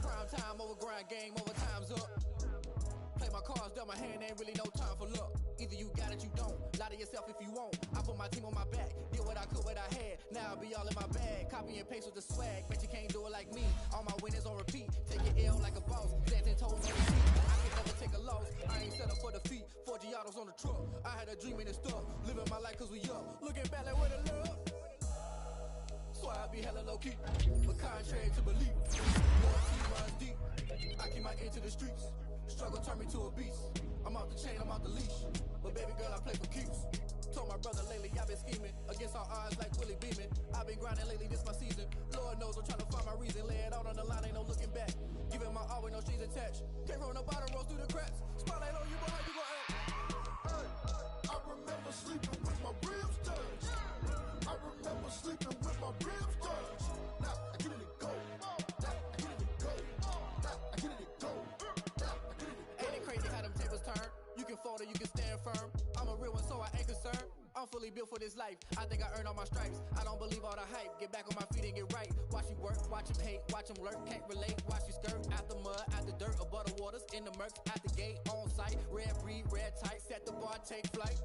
Prime time over grind game, overtime's up. Play my cards, dealt my hand, ain't really no time for luck. Either you got it, you don't. Lie to yourself if you won't. I put my team on my back, did what I could, what I had. Now I'll be all in my bag, copy and paste with the swag. Bet you can't do it like me. All my winners on repeat. Take your L like a boss, stands and toes on the feet. I can never take a loss, I ain't set up for defeat. 4 Giottos on the truck, I had a dream and it's stuck. Living my life cause we up, looking back like where the love. So I be hella low key, but contrary to belief. Loyalty runs deep, I keep my ear to the streets. Struggle turned me to a beast. I'm out the chain, I'm out the leash. But baby girl, I play for keeps. Told my brother lately, I've been scheming against all odds like Willie Beeman. I've been grinding lately, this my season. Lord knows I'm trying to find my reason. Lay it out on the line, ain't no looking back. Giving my all with no strings attached. Came from the bottom, rose through the cracks. Spotlight on you, boy, how you gon' act? Hey, I remember sleeping with my ribs touched. I remember sleeping with my ribs touched. Now I confirm. I'm a real one, so I ain't concerned. I'm fully built for this life. I think I earned all my stripes. I don't believe all the hype. Get back on my feet and get right. Watch you work, watch him hate, watch him lurk. Can't relate, watch you skirt. Out the mud, out the dirt, above the waters, in the murks, at the gate, on site. Red breed, red tight, set the bar, take flight.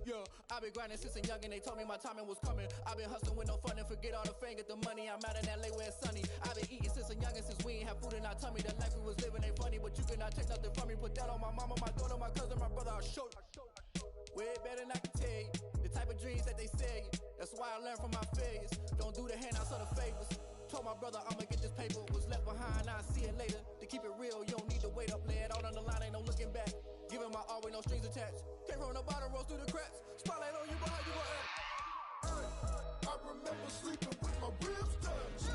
Yeah, I've been grinding since a young and they told me my timing was coming. I've been hustling with no fun and forget all the fame, get the money. I'm out in LA where it's sunny. I've been eating since a young and since we ain't have food in our tummy. The life we was living ain't funny, but you cannot take nothing from me. Put that on my mama, my daughter, my cousin, my brother, I'll show you. Way better than I can tell you. The type of dreams that they sell you. That's why I learned from my failures. Don't do the handouts or the favors. Told my brother I'ma get this paper. Was left behind, I'll see it later. To keep it real, you don't need to wait up. Lay it out on the line, ain't no looking back. Giving my all with no strings attached. Came from the bottom, rose through the cracks. Spotlight on you, but how you gon' act? I remember sleeping with my ribs touched.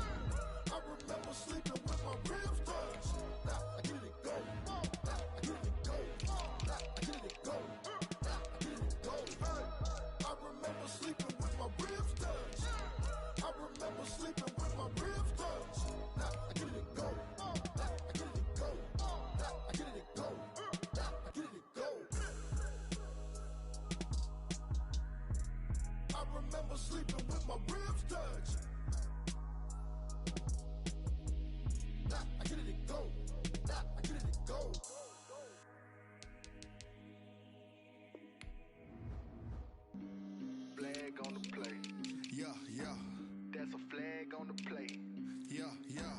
I remember sleeping with my ribs touched. Now I get it go. Now I get it go. Now I get it go. I remember sleeping with my ribs touched. I remember sleeping with my ribs touched. Now I get it go. Now I get it go. Now I get it go. Now I get it go. I remember sleeping with my ribs touched. Now I get it go. Now I get it go. Flag on the play. Yeah, yeah. That's a flag on the play. Yeah, yeah.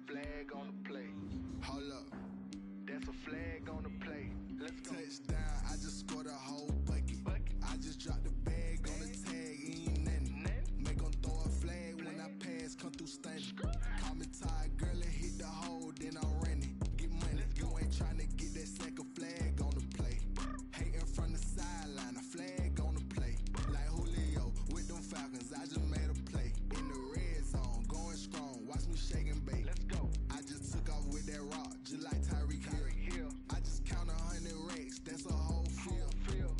Flag on the play. Hold up. That's a flag on the play. Let's go. Touchdown, I just scored a whole bucket. I just dropped the bag on the tag, ain't nothing. Make 'em throw a flag when I pass, come through stunning. Call me tired, girl, and hit the hole, then I'm running. Get money, you ain't tryna get that second flag on the play. Hating from the sideline, a flag on the play. Like Julio with them Falcons, I just made a play. In the red zone, going strong, watch me shake and bake. Let's go. I just took off with that rock, just like Tyreek Hill. I just count 100 racks, that's a whole field.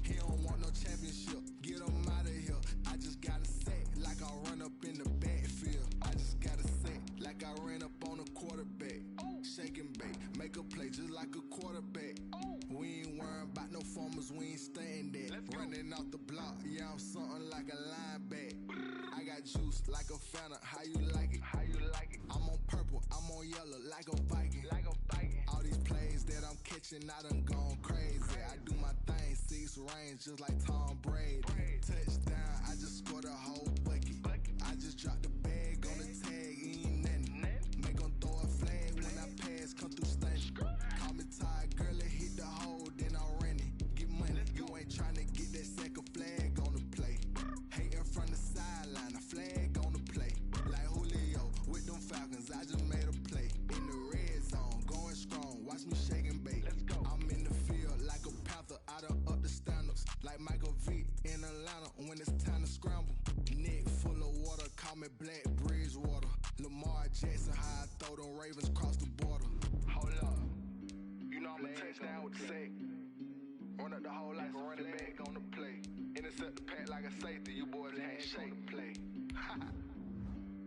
He don't want no championship, get him out of here. I just got a set, like I run up in the backfield. I just got a set, like I ran up on a quarterback. Shake and bake, make a play just like a quarterback. We ain't worrying about no formers, we ain't staying there. Running off the block, yeah, I'm something like a lineback. I got juice like a Fanta, how you like it? How you like it? I'm on purple, I'm on yellow, like a Viking. Like a Viking. All these plays that I'm catching, I done gone crazy. I do my thing, 6 range, just like Tom Brady. Touchdown, I just scored a whole bucket. I just dropped the bag on the tag, ain't nothing. Make 'em throw a flag when I pass, come through stunning. Call me tired, girl, and hit the hole, then I'm running. Get money, you ain't tryna get that second flag on the play. Hating from the sideline, a flag on the play. Like Julio with them Falcons, I just made a play. In the red zone, going strong, watch me shake and bake. Let's go. I'm in the field like a panther, I done up the standards. Like Michael Vick in Atlanta when it's time to scramble. Neck full of water, call me Black Bridgewater. Lamar Jackson, how I throw them Ravens cross the border. Hold up. You know I'm a touchdown with the sack. Run up the whole like a running back on the play. Intercept the pack like a safety. You boys handshake the play.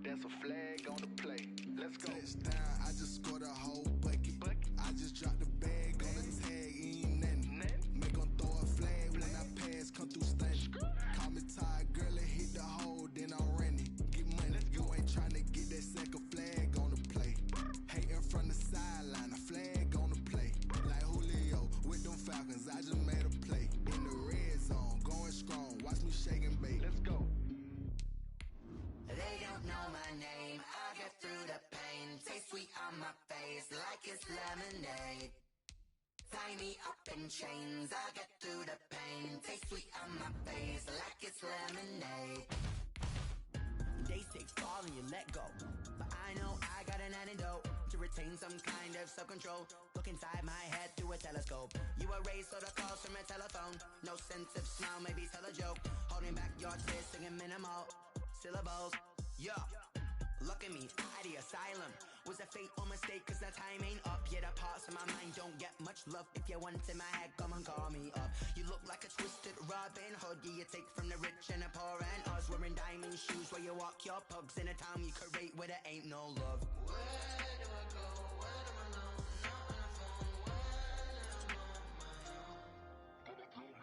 That's a flag on the play. Let's go. Touchdown, I just scored a whole bucket. I just dropped the bag on the tag, ain't nothing. Make 'em throw a flag when I pass, come through stunning. Call me tired, girl, and hit the hole, then I'm running. Get money, you ain't tryna get that second flag on the play. Hating from the sideline, a flag on the play. Like Julio with them Falcons, I just made a play. In the red zone, going strong, watch me shake and bake. Let's go. They don't know my name, I get through the pain. Taste sweet on my face like it's lemonade. Tie me up in chains, I get through the pain. Taste sweet on my face like it's lemonade. Days take fall and you let go, but I know I got an antidote to retain some kind of self-control. Look inside my head through a telescope. You erase all the calls from a telephone. No sense of smile, maybe tell a joke. Holding back your tears, singing minimal syllables. Yeah, look at me, at the asylum. Was a fate or mistake, cause the time ain't up. Yeah, the parts of my mind don't get much love. If you want in my head, come and call me up. You look like a twisted Robin Hood. Yeah, you take from the rich and the poor and us. Wearing diamond shoes where you walk your pugs in a town you create where there ain't no love. Where do I go? Where am I alone? Not on the phone. When I'm on my own.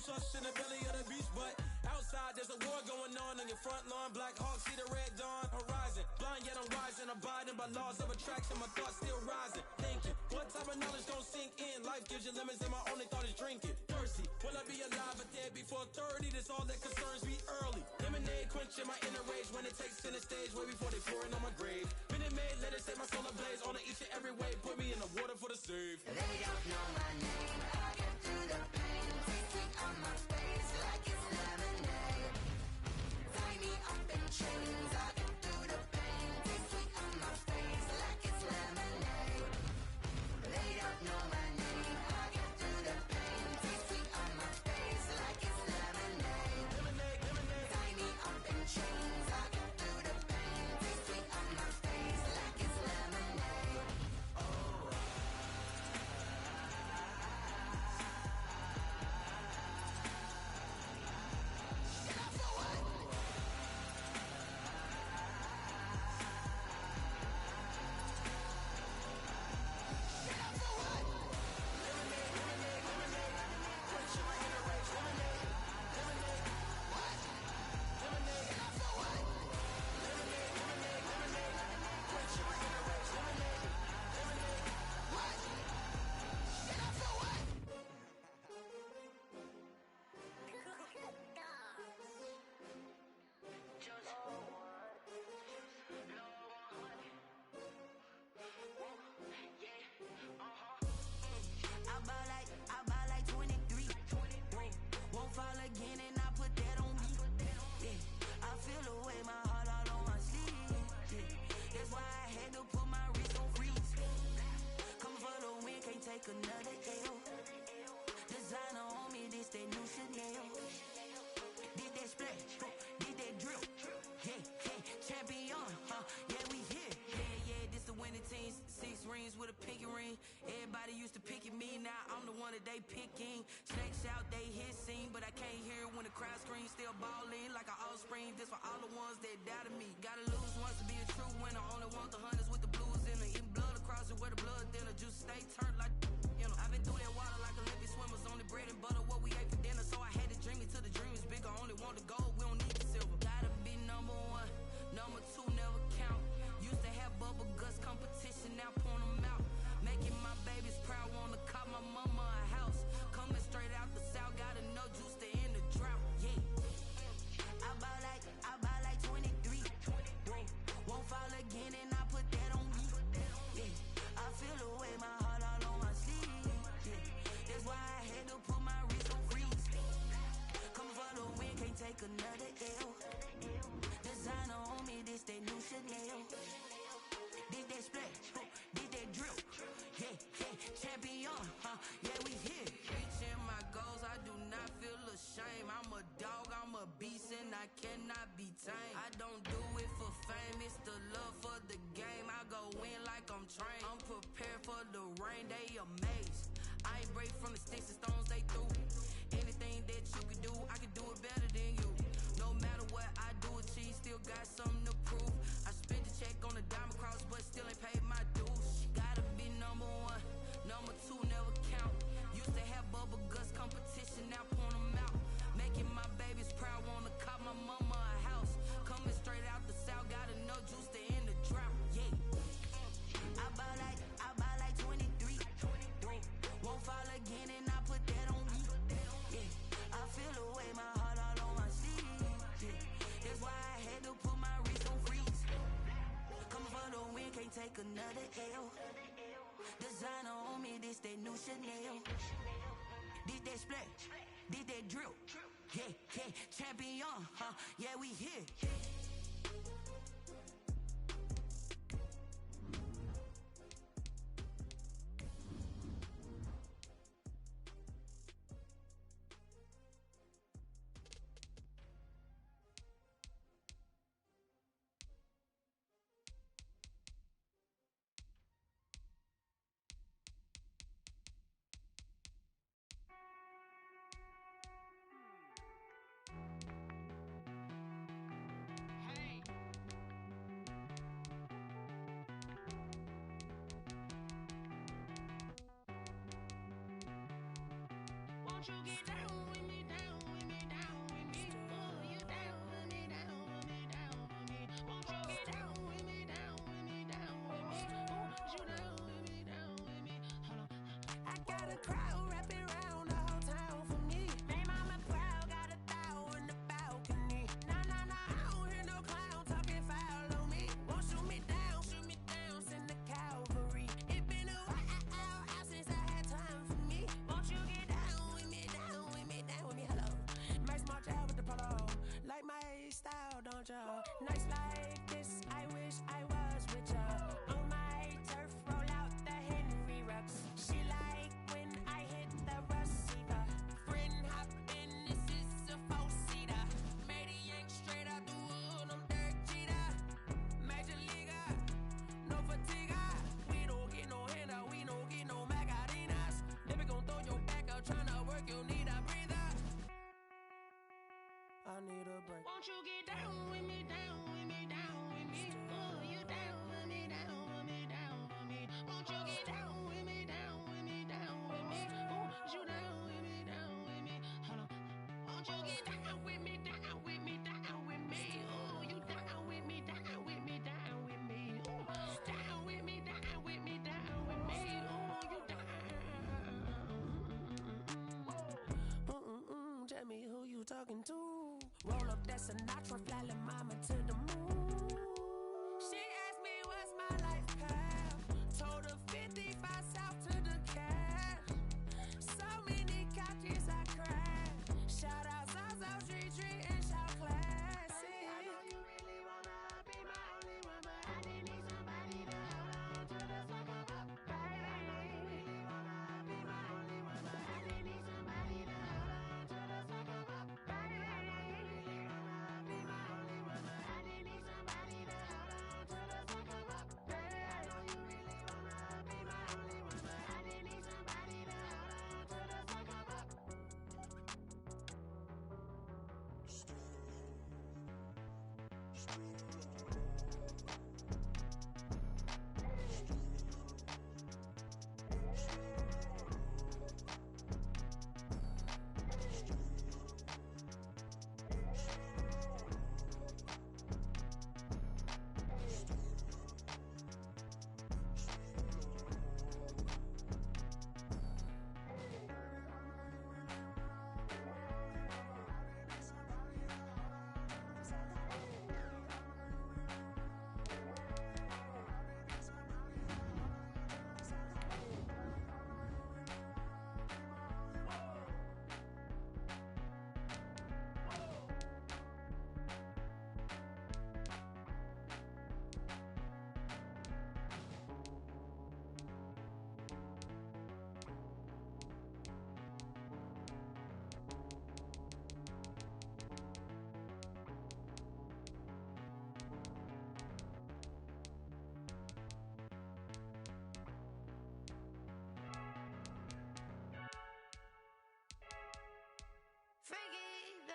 shush in the belly of the beast, but outside there's a war going on your front lawn. Black Hawk, see the red dawn horizon. Blind yet I'm rising, abiding by laws of attraction. My thoughts still rising, thinking what type of knowledge don't sink in. Life gives you lemons and my only thought is drinking. Thirsty, will I be alive or dead before 30? That's all that concerns me early. Lemonade quenching my inner rage when it takes center stage way before they pouring on my grave. Minute Maid, let it set my soul ablaze on each and every way. Put me in the water for the save. They don't know my name. I get through the pain. Taste sweet on my face like it's lemonade. Tie me up in chains. I get through the pain. Taste sweet on my face like it's lemonade. They don't know my name. I get through the pain. Taste sweet on my face like it's lemonade. Lemonade, lemonade. Tie me up in chains. I get through the pain. Taste sweet on my face like it's lemonade. I buy like 23. Won't fall again and I put that on me. Yeah, I feel the way my heart all on my sleeve. Yeah, that's why I had to put my wrist on freeze. Come for the win, can't take another L. Designer on me, this that new Chanel. Did that splash, did that drill. Yeah, yeah, champion, yeah, we here. Yeah, this the winning teams. 6 rings with a pinky ring. Everybody used to picking me, now I'm the one that they picking. Snakes out, they hissing, but I can't hear when the crowd screams. Still balling like an offspring. This for all the ones that doubted me. Gotta lose once to be a true winner. Only want the hunters with the blues in it. Eating blood across it where the blood thinner. Juice stay turned like, you know. I've been through that water like Olympic swimmers. Only bread and butter, what we ate for dinner. So I had to dream it till the dream is bigger. Only want the gold, we don't need the silver. Gotta be number 1, number 2 never count. Used to have bubble guts competition, now point them out. Making my babies proud, wanna call my mama a house. Coming straight out the south, gotta know juice to end the drought. Yeah, I buy like 23. Won't fall again and I put that on me. Yeah, I feel the way my heart all on my sleeve. Yeah, that's why I had to put my wrist on freeze. Come for the win, can't take another L. Designer on me, this that new Chanel. Did that splash, did that drill. Yeah, yeah, champion, yeah, we here. Reaching my goals, I do not feel ashamed. I'm a dog, I'm a beast, and I cannot be tamed. I don't do it for fame, it's the love for the game. I go in like I'm trained. I'm prepared for the rain, they amazed. I ain't break from the sticks and stones they threw. Anything that you can do, I can do it better than you. No matter what I do, achieve, still got something to prove. I spent the check on the diamond cross, but still ain't paid my dues. Gotta be number 1, number 2 never count. Used to have bubble guts competition, now point them out. Making my babies proud, wanna call my mama a house. Coming straight out the south, gotta know juice to end the drought. Yeah, I buy like 23. Won't fall again and I put that on me. Yeah, I feel the way my heart all on my sleeve. Yeah, that's why I had to put my wrist on freeze. Coming for the win, can't take another L. Designer on me, this that new Chanel. Did that splash, did that drill. Yeah, yeah, champion, yeah, we here. Won't you get down with me, down? I need a break. Won't you get down with me, down with me, down with me? Oh, you down with me, down with me, down with me. Won't you get down with me, down with me, down with me? Oh, you down with me, down with me? Hold on. Won't you get down with me, down with me, down with me? Oh, you down with me, down with me, down with me? Oh, down with me, down with me, down with me? Oh, you down. Tell me who you talking to. Roll up that Sinatra, fly la mama to the moon. She asked me what's my life path. Told her 55 south to the cash. So many couches I crashed. Shout out South Street and shout classy. I know you really wanna be my only one, but I didn't need somebody to hold on to the fuck up, baby. I know you really wanna be my only one, but I didn't need somebody to hold on to the fuck up, baby. I know you really wanna be my only one, but I didn't need somebody to hold on to the fuck up, baby. I know you really wanna be my only one, but I didn't need somebody to hold on to the fuck up.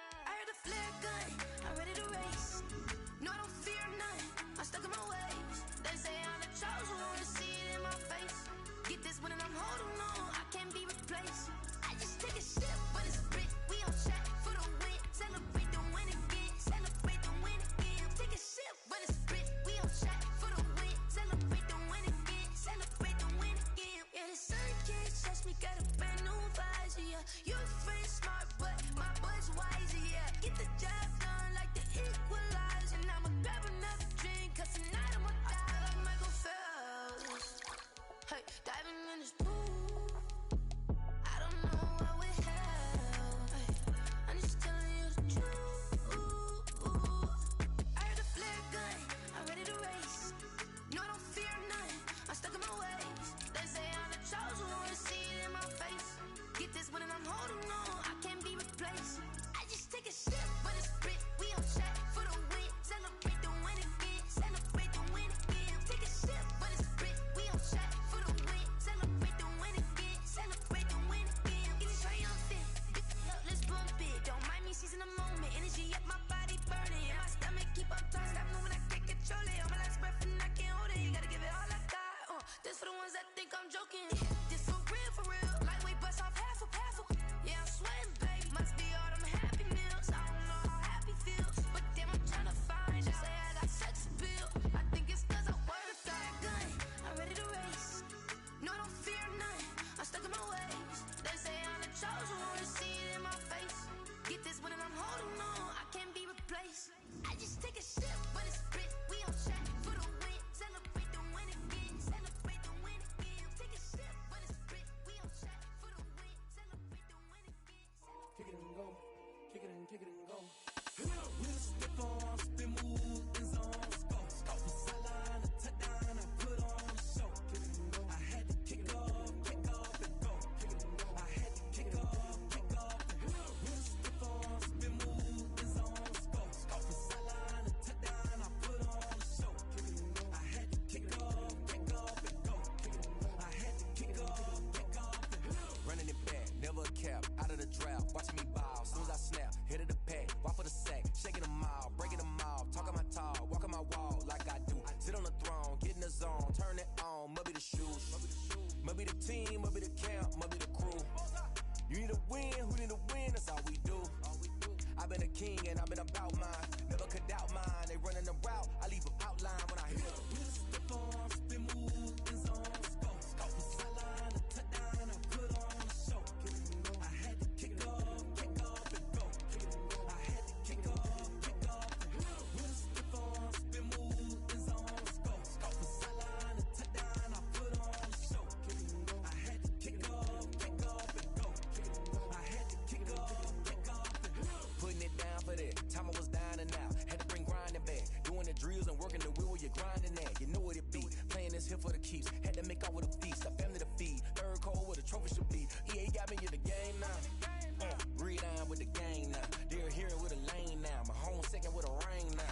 I heard the flare gun, I'm ready to race. No, I don't fear none, I'm stuck in my ways. They say I'm the chosen one, see it in my face. Get this one and I'm holding on, I can't be replaced. I just take a sip, but it's split. We on track for the win. Celebrate the win again, celebrate the win again. Take a sip, but it's split. We on track for the win. Celebrate the win again, celebrate the win again. Yeah, the sun can't touch me, got a brand new visor, yeah. You friend smart, but my boy's wiser, yeah. Get the job done like the equalizer. And I'ma grab another drink, cause tonight I'ma die like Michael Phelps. Hey, diving in this pool, I don't know what would help. Hey, I'm just telling you the truth. I heard the flare gun, I'm ready to race. No, I don't fear none, I'm stuck in my ways. They say I'm the chosen one, see it in my face. Get this one and I'm holding on, I can't be replaced. I just take a sip, but it's split. We on track for the win. Celebrate the win again, celebrate the win again. Take a sip, but it's split. We on track for the win. Celebrate the win again, celebrate the win again. Get it triumphant, let's bump it. Don't mind me seizing the moment. Energy up my body burning. My stomach keep up tight. Stop moving, I can't control it. On my last breath and I can't hold it. You gotta give it all I got. This for the ones that think I'm joking. This for real, for real. Lightweight bust off half a. Yeah, I'm sweating, baby. Must be all them happy meals. I don't know how happy feels, but damn, I'm tryna find out. Say I got sex appeal. I think it's cause I work a fire gun. I'm ready to race. No, I don't fear none. I'm stuck in my ways. They say I'm the chosen one, see it in my face. Get this one and I'm holding on, I can't be replaced. I just take a sip, but it's split. We on track for the win. Celebrate the win again, celebrate the win again. Take a sip, but it's split. We on track for the win. Celebrate the win again. Kick it and go, kick it and kick it and go. We'll step on, spin, move, and zone, go. From sideline to touchdown, I put on a show. I had to kick off, and go. I had to kick off, and go. We'll step on, spin, move, and zone, go. From sideline to touchdown, I put on a show. I had to kick off, and go. I had to kick off, and go. Running it back, never a cap, out of the draft, watching me ball. Soon as I snap, hit of the pack, walk for the sack. with the gang now. They're here with a lane now. My home second with a ring now.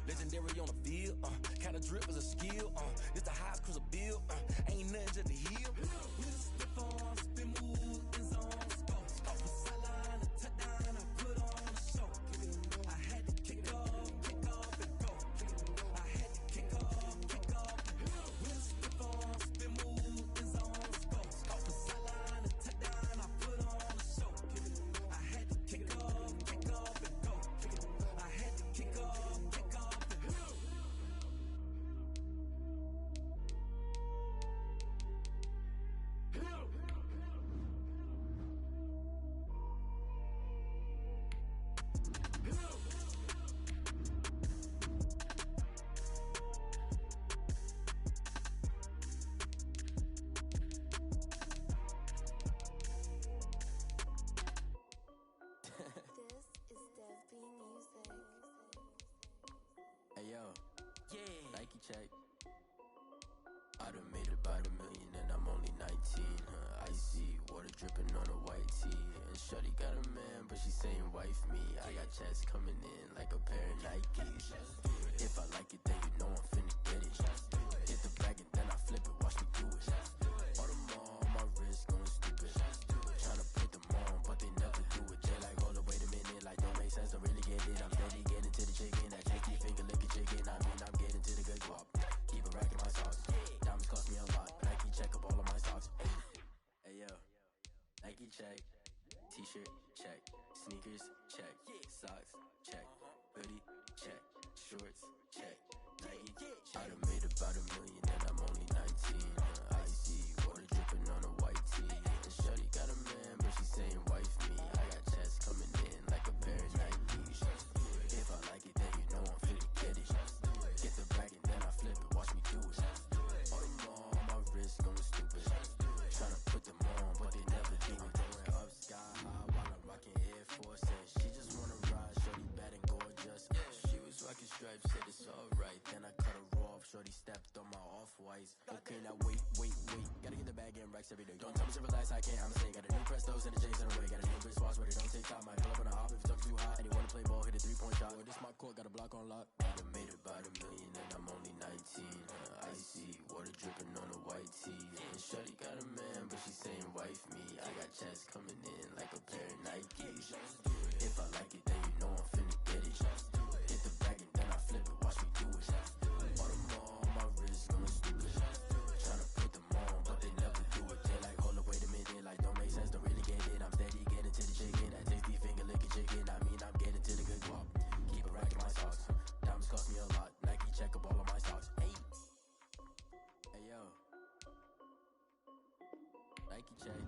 Legendary on the field, kinda drip is a skill, it's the highest cruiser bill, ain't nothing just the hill. We slip on, spin move, in zone, scope from sideline to touchdown, I put on a show. I had to kick off and go. I had to kick off and go. We slip on, spin move, in zone, scope from sideline to touchdown, I put on a show. I had to kick off and go. I had to kick off. Hey yo, Nike check. I done made about $1 million and I'm only 19. Icy water dripping on a white tee. And shorty got a man, but she saying wife me. I got checks coming in like a pair of Nikes. If I like it, then you know I'm finna get it. Hit the bag and then I flip it, watch me do it. All them on my wrist going stupid. Tryna put them on, but they never do it. They like, hold up, wait a minute, like don't make sense, don't really get it. I'm steady getting to the chicken, that tricky finger licking chicken. I mean, I'm getting to the good guap. Keep a rack in my socks. Diamonds cost me a lot, Nike check up all of my socks. Hey yo, Nike check. T-shirt check. Sneakers check. Socks check. Hoodie check. Shorts check. Nike I done made about $1 million and I'm only 19. Icy water dripping on a white tee. And shorty got a man, but she saying wife me. I got checks coming in like a pair of Nikes. If I like it, then you know I'm finna get it. Get the bag and then I flip it, watch me do it. All them on my wrist going stupid. Tryna put them on, but they never do it. Throwing up sky high while I'm rocking Air Forces. She just wanna ride, shorty bad and gorgeous. She was rocking stripes, said it's alright. Then I cut her off, shorty stepped on my off-whites. Okay, now wait. Gotta get the bag and racks every day. Don't tell me to relax, I can't, I'ma say. Got a new Prestos and the J's in the way. Got a new bitch swaps, but it don't take time. Might pull up on a hop if it's up too hot. And you wanna play ball, hit a 3-point shot. Or this my court, got a block on lock. I done made about $1 million and I'm only 19. Icy water dripping on a white tee. And shorty got a man, but she saying wife me. I got checks coming in like a pair of Nikes. If I like it, then you know I'm finna get it. Hit the bag and then I flip it, watch me do it. All them on my wrist going stupid. Tryna put them on, but they never do it. They like, hold up, wait a minute, like don't make sense, don't really get it. I'm steady getting to the chicken, that tasty finger licking chicken. I mean, I'm getting to the good guap. Keep a rack in my socks. Diamonds cost me a lot. Nike check up all of my socks. Hey yo, Nike check.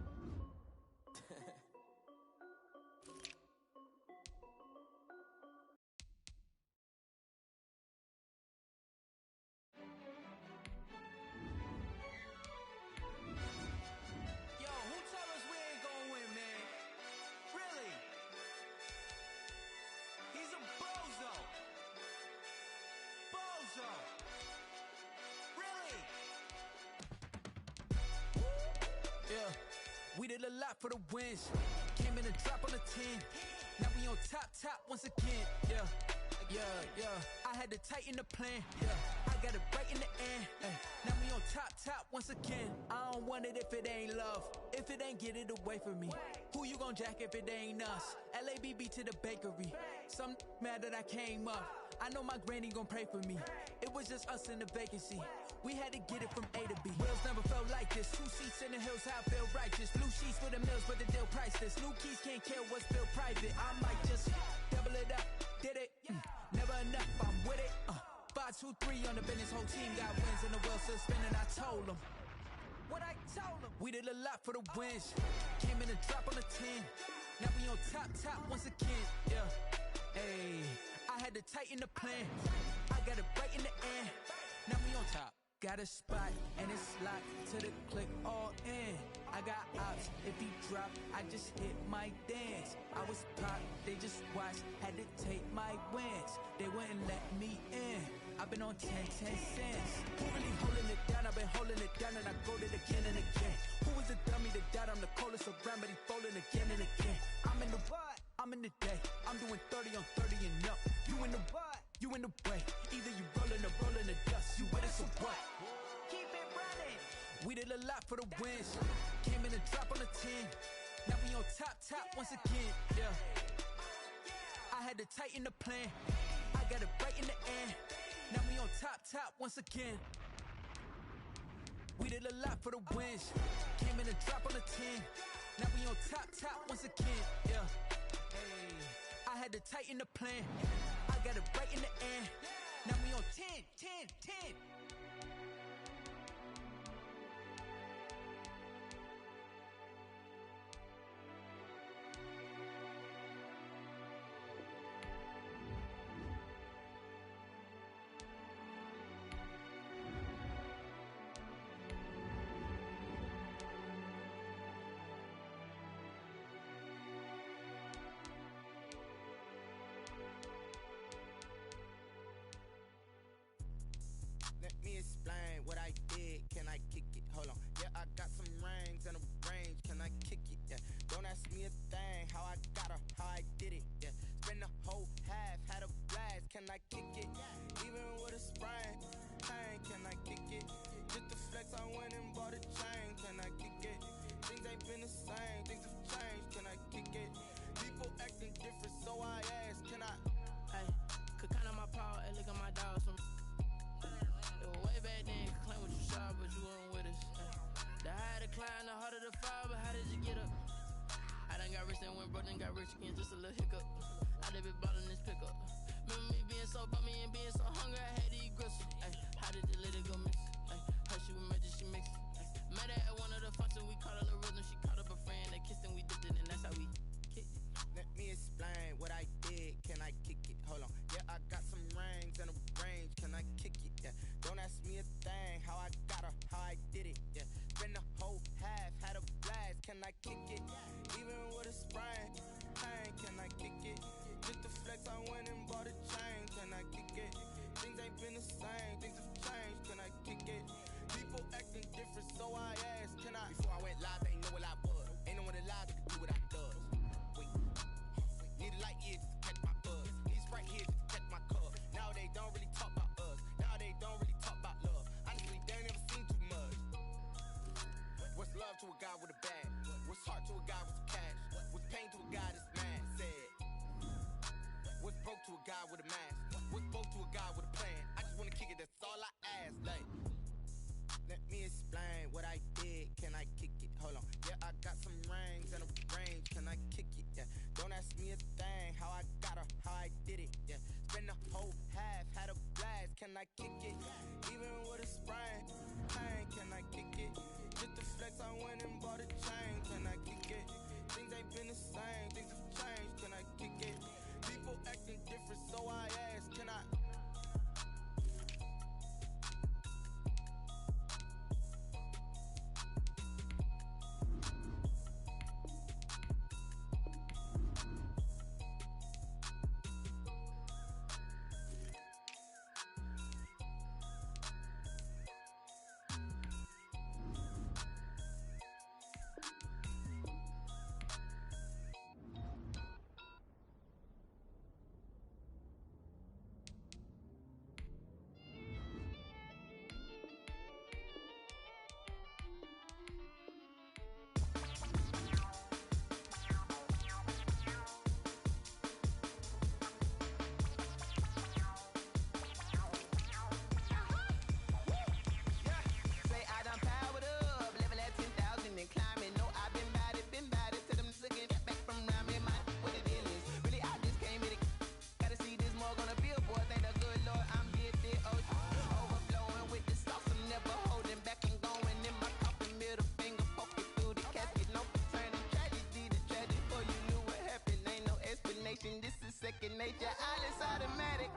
Yo, who tell us we ain't gonna win, man? Really? He's a bozo. Bozo. Really? Yeah, we did a lot for the wins. Came in a drop on the 10. Now we on top once again. Yeah. I had to tighten the plan. Yeah, I got it right in the end. Now we on top once again. I don't want it if it ain't love. If it ain't, get it away from me. Who you gon' jack if it ain't us? LABB to the bakery. Some mad that I came up. I know my granny gon' pray for me. It was just us in the vacancy. We had to get it from A to B. Wheels never felt like this. 2 seats in the hills, how I feel righteous. Blue sheets for the mills, but the deal priceless. New keys can't kill what's built private. I might just double it up. Did it? Never enough, I'm with it. 5, 2, 3 on the business. Whole team got wins and the wheels still spinning. I told them what I told them. We did a lot for the wins. Came in a drop on the 10. Now we on top once again. Yeah. Hey, I had to tighten the plan. I got it right in the end. Now we on top. Got a spot and it's locked to the click all in. I got ops, if he drop, I just hit my dance. I was pop, they just watched, had to take my wins. They wouldn't let me in. I've been on 10 cents. Who really holding it down? I've been holding it down and I go it again and again. Who was the dummy that died? I'm the coldest around, but he folding again and again. I'm in the what? I'm in the day, I'm doing 30 on 30 and up. You in the what? You in the way. Either you rollin' or rollin' the dust. You with us or what? Keep it running. We did a lot for the wins. Came in and drop on the 10. Now we on top once again. Yeah. I had to tighten the plan. I got it right in the end. Now we on top once again. We did a lot for the wins. Came in and drop on the 10. Now we on top once again. Yeah. Hey. I had to tighten the plan. I got it right in the end. Now we on 10. Let me explain what I did. Can I kick it? Hold on. Yeah, I got some rings and a range. Can I kick it? Yeah. Don't ask me a thing. How I got her, how I did it. Yeah. Spend the whole half, had a blast. Can I kick it? Even with a sprain. Pain, can I kick it? Just the flex, I went and bought a chain. Can I kick it? Things ain't been the same. Things have changed. Can I kick it? People acting different, so I ask. Can I? Hey, could count on my power and look at my dogs from. Way back then, could claim what you saw, but you weren't with us. The higher the climb, the harder the fall, but how did you get up? I done got rich and went broke, then got rich again, just a little hiccup. I done been ballin' this pickup. Remember me being so bummy and being so hungry, I had to eat gristle. Ay, how did the lady go miss? Ay, her she was magic, she mixed. Met her at one of the functions, we caught her little rhythm, she caught up a friend, they kissed and we dipped it, and that's how we kicked it. Let me explain what I did. Can I kick it? Hold on. Yeah, I got some rings and a range. Can I kick it? Yeah. Don't ask me a thing. How I got her, how I did it. Yeah. Spend the whole half, had a blast. Can I kick it? Even with a sprain. Pain, can I kick it? Just the flex, I went and bought a chain. Can I kick it? Things ain't been the same. Things have changed. Can I kick it? People acting different, so I asked. Can I? Before I went live, they ain't know what I was. Ain't no one alive that could do what I does. Need a light here just to catch my buzz. Need Sprite here just to catch my cup. Now they don't really talk about us. Now they don't really talk about love. Honestly, they ain't never seen too much. What's love to a guy with a bag? What's heart to a guy with some cash? What's pain to a guy that's mad? Said. What's broke to a guy with a mask? What's broke to a guy with a plan? I just wanna kick it, that's all I ask. Like, let me explain what I did. Can I kick it? Hold on. Yeah, I got some rings and a range. Can I kick it? Yeah. Don't ask me a thing. How I got her, how I did it. Yeah. Spend the whole half, had a blast. Can I kick it? Even with a sprain. Pain, can I kick it? Just the flex, I went and bought a chain. Can I kick it? Things ain't been the same. Things have changed. Can I kick it? People acting different, so I ask. Can I? second nature. All is automatic.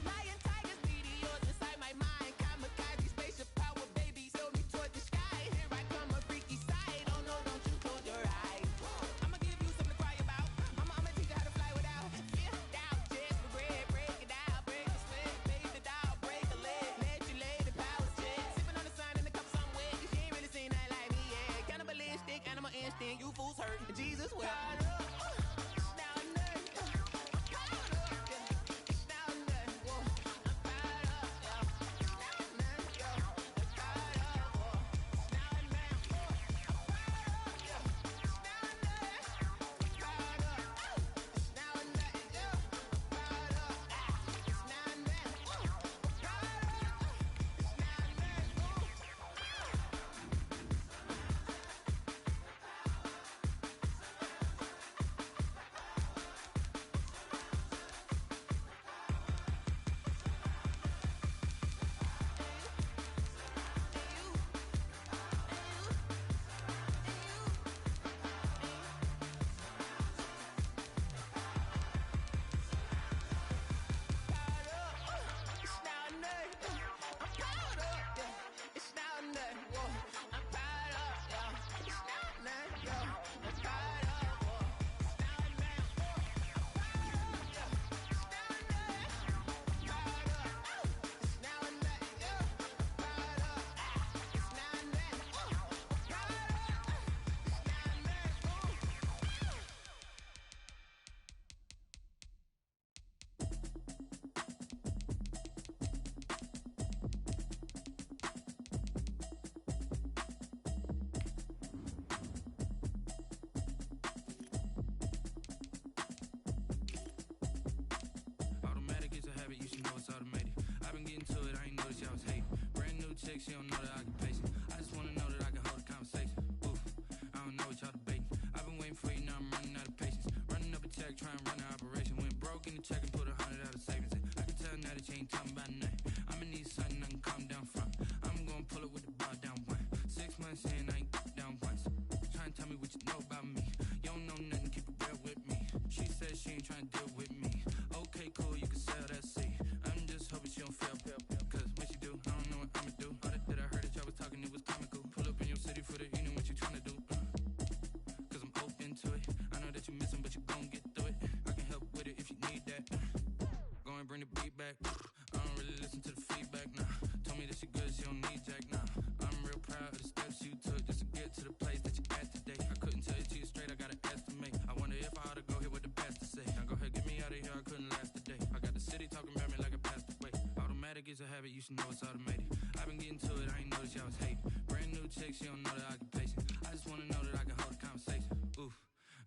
Lion, tigers, meteors, habit, you should know it's automated. I've been getting to it, I ain't noticed y'all was hating. Brand new chick, she don't know that I can pace it. I just wanna know that I can hold a conversation. Oof,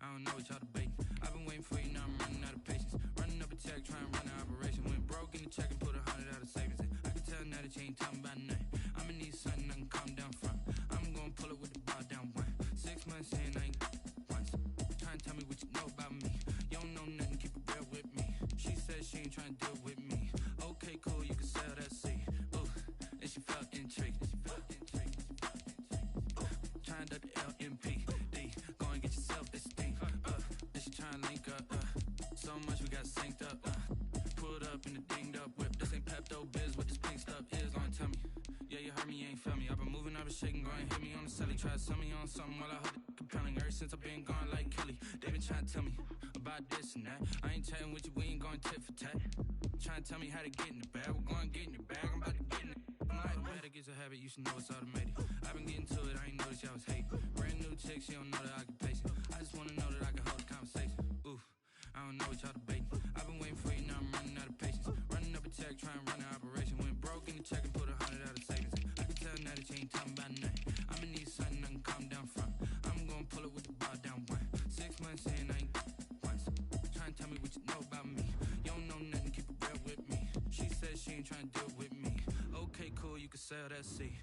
I don't know what y'all debating. I've been waiting for you, now I'm running out of patience. Running up a check, trying to run an operation. Went broke in the check and put 100 out of savings in. I can tell now that you ain't talking about nothing. I'ma need something I can calm down from. I'm gonna pull it with the bar down one. 6 months in, I ain't once. Trying to tell me what you know about me. You don't know nothing, keep it real with me. She said she ain't trying to deal with me. Okay, cool, you can sell that seed. Ooh, and she felt intrigued. Trying to the LMPD. Go and get yourself this thing. And she trying to link up. So much we got synced up. Pulled up in the dinged up whip. This ain't Pepto Biz, what this pink stuff is. Gonna tell me. Yeah, you heard me, you ain't felt me. I've been moving, I've been shaking, go and hit me on the celly. Try to sell me on something while I hold it compelling. Ever since I've been gone like Kelly, they been trying to tell me about this and that. I ain't chatting with you, we ain't going tit for tat. Trying to tell me how to get in the bag. We're going to get in the bag, I'm about to get in it. I'm like, better get a habit, you should know it's automated. I've been getting to it, I ain't noticed y'all was hating. Brand new chick, she don't know that I can pace it. I just wanna know that I can hold a conversation. Oof, I don't know what y'all debating. I've been waiting for you, now I'm running out of patience. Running up a check, trying to run an operation. Went broke in the check and put 100 out of savings in. I can tell now that you ain't talking about nothing. I'ma need something I can calm down from. I'm gonna pull it with the bar down one. 6 months in, I ain't once. Trying to tell me what you know about me. You don't know nothing, keep it real with me. She said she ain't trying to deal with me. Okay, cool, you can sell that seed.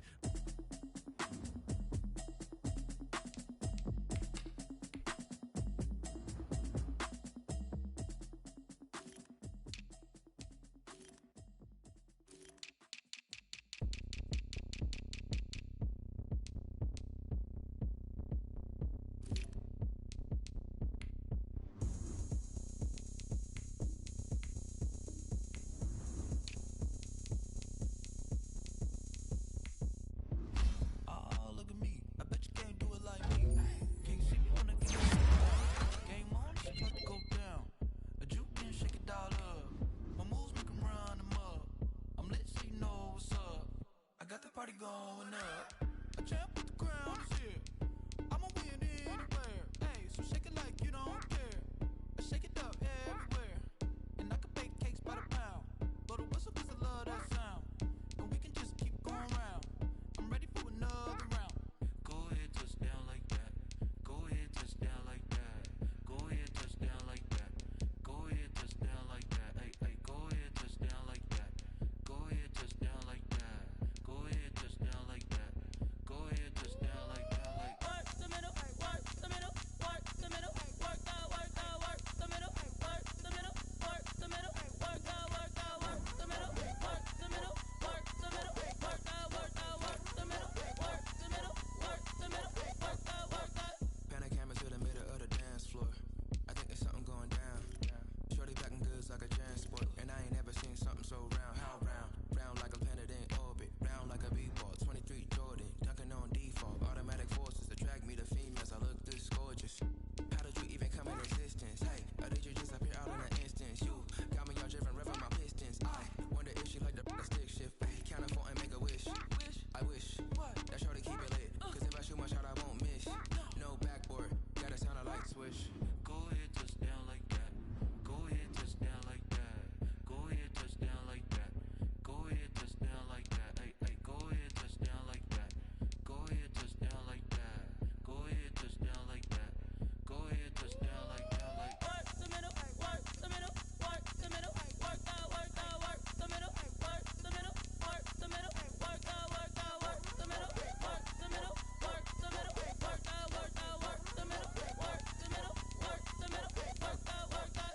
Going up, a champ with the crown is here. I'ma win anywhere. Hey, so shake it like you don't care. I shake it up everywhere. And I can bake cakes by the pound. Blow the whistle 'cause I love that sound. And we can just keep going round. I'm ready for another round. Go ahead, touch down like that. Go ahead, touch down like that. Go ahead, touch down like that. Go ahead, touch down like that. Hey, hey, go ahead, touch down like that. Go ahead, touch down like that. Go ahead, touch down like that. Go ahead, touch down like that. Like work the middle, work the middle, work the middle, work the middle, work the middle, work the middle, work the middle, work the middle, work the middle, work the middle, work the middle, work the middle, work the middle, work the. Pan a camera to the middle of the dance floor. I think there's something going down. Shorty packing goods like a transport, and I ain't never seen something so round. How round? Round like a planet in orbit, round like a b-ball. 23 Jordan, dunking on default. Automatic forces attract me to females. I look this gorgeous. How did you even come in existence? Hey, or did you just appear out in an instance? You got me all driven, revving my pistons. I wonder if she like the stick shift. Count a phone and make a wish. I wish that shorty keep it lit. 'Cause if I shoot my shot, I won't miss. No backboard, gotta sound a light switch. Go ahead, touch down like that. Go ahead, touch down like that. Go ahead, touch down like that. Go ahead, touch down like that. Hey, hey, go ahead, touch down like that. Go ahead, touch down like that. Go ahead, touch down like that. Go ahead, touch down like that. Like work the middle, work the middle, work the middle, work the middle, work the middle, work the middle, work the middle, work the middle, work the middle, work the middle, work the middle, work the middle, work the middle, work the middle, work the.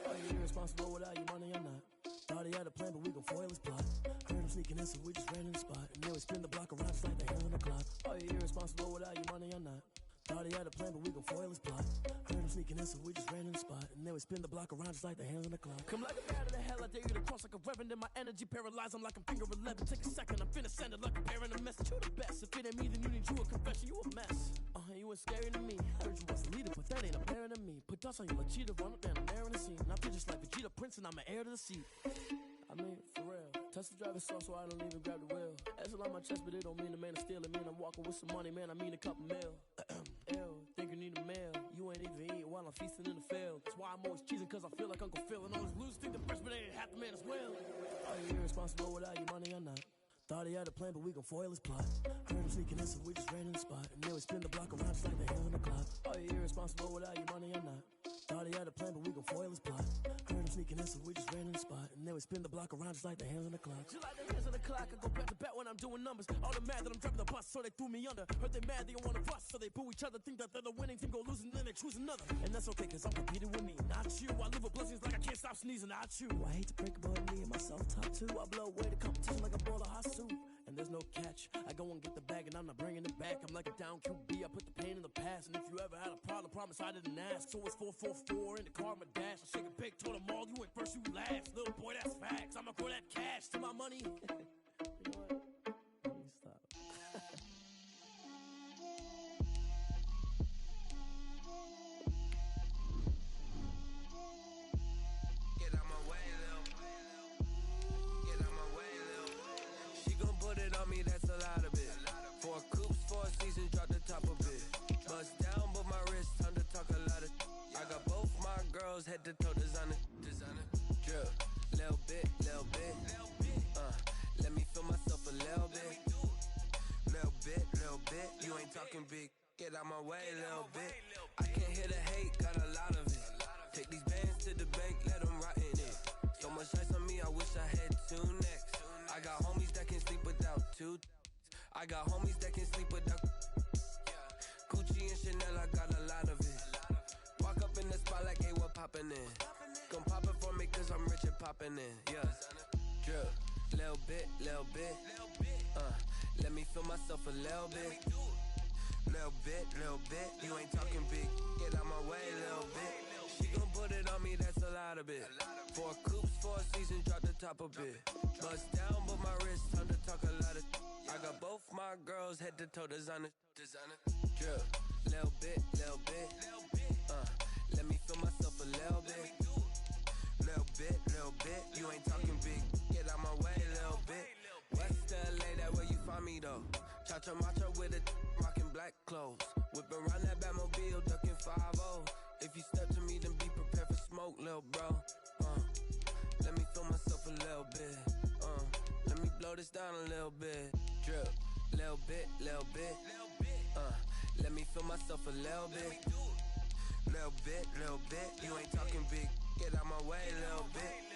Are you irresponsible without your money or not? Thought he had a plan, but we gon' foil his plot. Heard him sneaking in, so we just ran in the spot. And then we spin the block around just like the hands on the clock. Are you irresponsible without your money or not? Thought he had a plan, but we gon' foil his plot. Heard him sneaking in, so we just ran in the spot. And then we spin the block around just like the hands on the clock. Come like a bat of the hell, I dare you to cross like a reverend. In my energy paralyzed, I'm like I'm finger 11. Take a second, I'm finna send it like a bearing a message. You the best, if it ain't me, then you need you a confession. You a mess. You ain't scary to me. Heard you was a leader, but that ain't apparent to me. Put dust on you like cheetah, run up down, I'm there in the scene. And I feel just like Vegeta Prince, and I'm an heir to the seat. I mean, for real. Tesla driving slow, so I don't even grab the wheel. That's on my chest, but it don't mean the man is stealing. Man, I'm walking with some money, man, I mean a couple mil. Ew, think you need a meal. You ain't even eating while I'm feasting in the field. That's why I'm always cheesing, cause I feel like Uncle Phil. And all those losers think the freshman ain't half the man as well. Are you irresponsible without your money or not? Thought he had a plan, but we gon' foil his plot. Heard him sneaking in, so we just ran in the spot. And then we spin the block around just like the hand on the clock. Are you irresponsible without your money or not? Thought he had a plan, but we gon' foil his plot. Heard him sneaking in, so we just ran in the spot. And then we spin the block around just like the hands on the clock. Just like the hands on the clock, I go back to back when I'm doing numbers. All the mad that I'm driving the bus, so they threw me under. Heard they mad, they don't wanna bust, so they boo each other. Think that they're the winning team, go losing, then they choose another. And that's okay, cause I'm competing with me, not you. I live with blessings like I can't stop sneezing, not you. I hate to break it, but me and myself top two. I blow away the competition like a bowl of hot soup. And there's no catch. I go and get the bag and I'm not bringing it back. I'm like a down QB, I put the pain in the past. And if you ever had a problem, promise I didn't ask. So it's 444 in the car, my dash. I shake a pig, told them all, you ain't first, you last. Little boy, that's facts. I'ma grow that cash to my money. You know what? Let me stop. Get out my way, Lil. Get out my way, Lil. She gon' put it on me, that's a lot of it. 4 coops, 4 seasons, drop the top of it. Bust down, but my wrist, time to talk a lot of. I got both my girls, head to toe designer. Drip, little bit, little bit. Let me feel myself a little bit. Little bit, little bit. You ain't talking big. Get out my way, little bit. I can't hear the hate, got a lot of it. Take these bands to the bank, let them rot in it. So much ice on me, I wish I had 2 necks. I got homies that can sleep without 2. I got homies that can sleep without. Gucci and Chanel, I got a lot of it. Walk up in the spot like, hey, what poppin' in? Gon' pop it for me, cause I'm rich and poppin' in. Yeah. Drip, little bit, little bit. Let me feel myself a little bit. Little bit, little bit. You ain't talking big. Get out my way, little bit. She gon' put it on me, that's a lot of it. 4 coops, 4 seasons, drop the top a bit. Bust down, but my wrist, time to talk a lot of. I got both my girls, head to toe designer. Drip, little bit, little bit. Let me feel myself a little bit. Little bit, little bit. You ain't talking big. Get out my way, little bit. West LA, that where you find me though. Cha-cha macha with a rockin' black clothes. Whippin' around that Batmobile, duckin' 5-0. If you step to me, then be prepared for smoke, lil' bro. Let me feel myself a little bit. Let me blow this down a little bit. Drip, little bit, little bit. Let me feel myself a little bit. Little bit, little bit. You ain't talking big. Get out my way, little bit.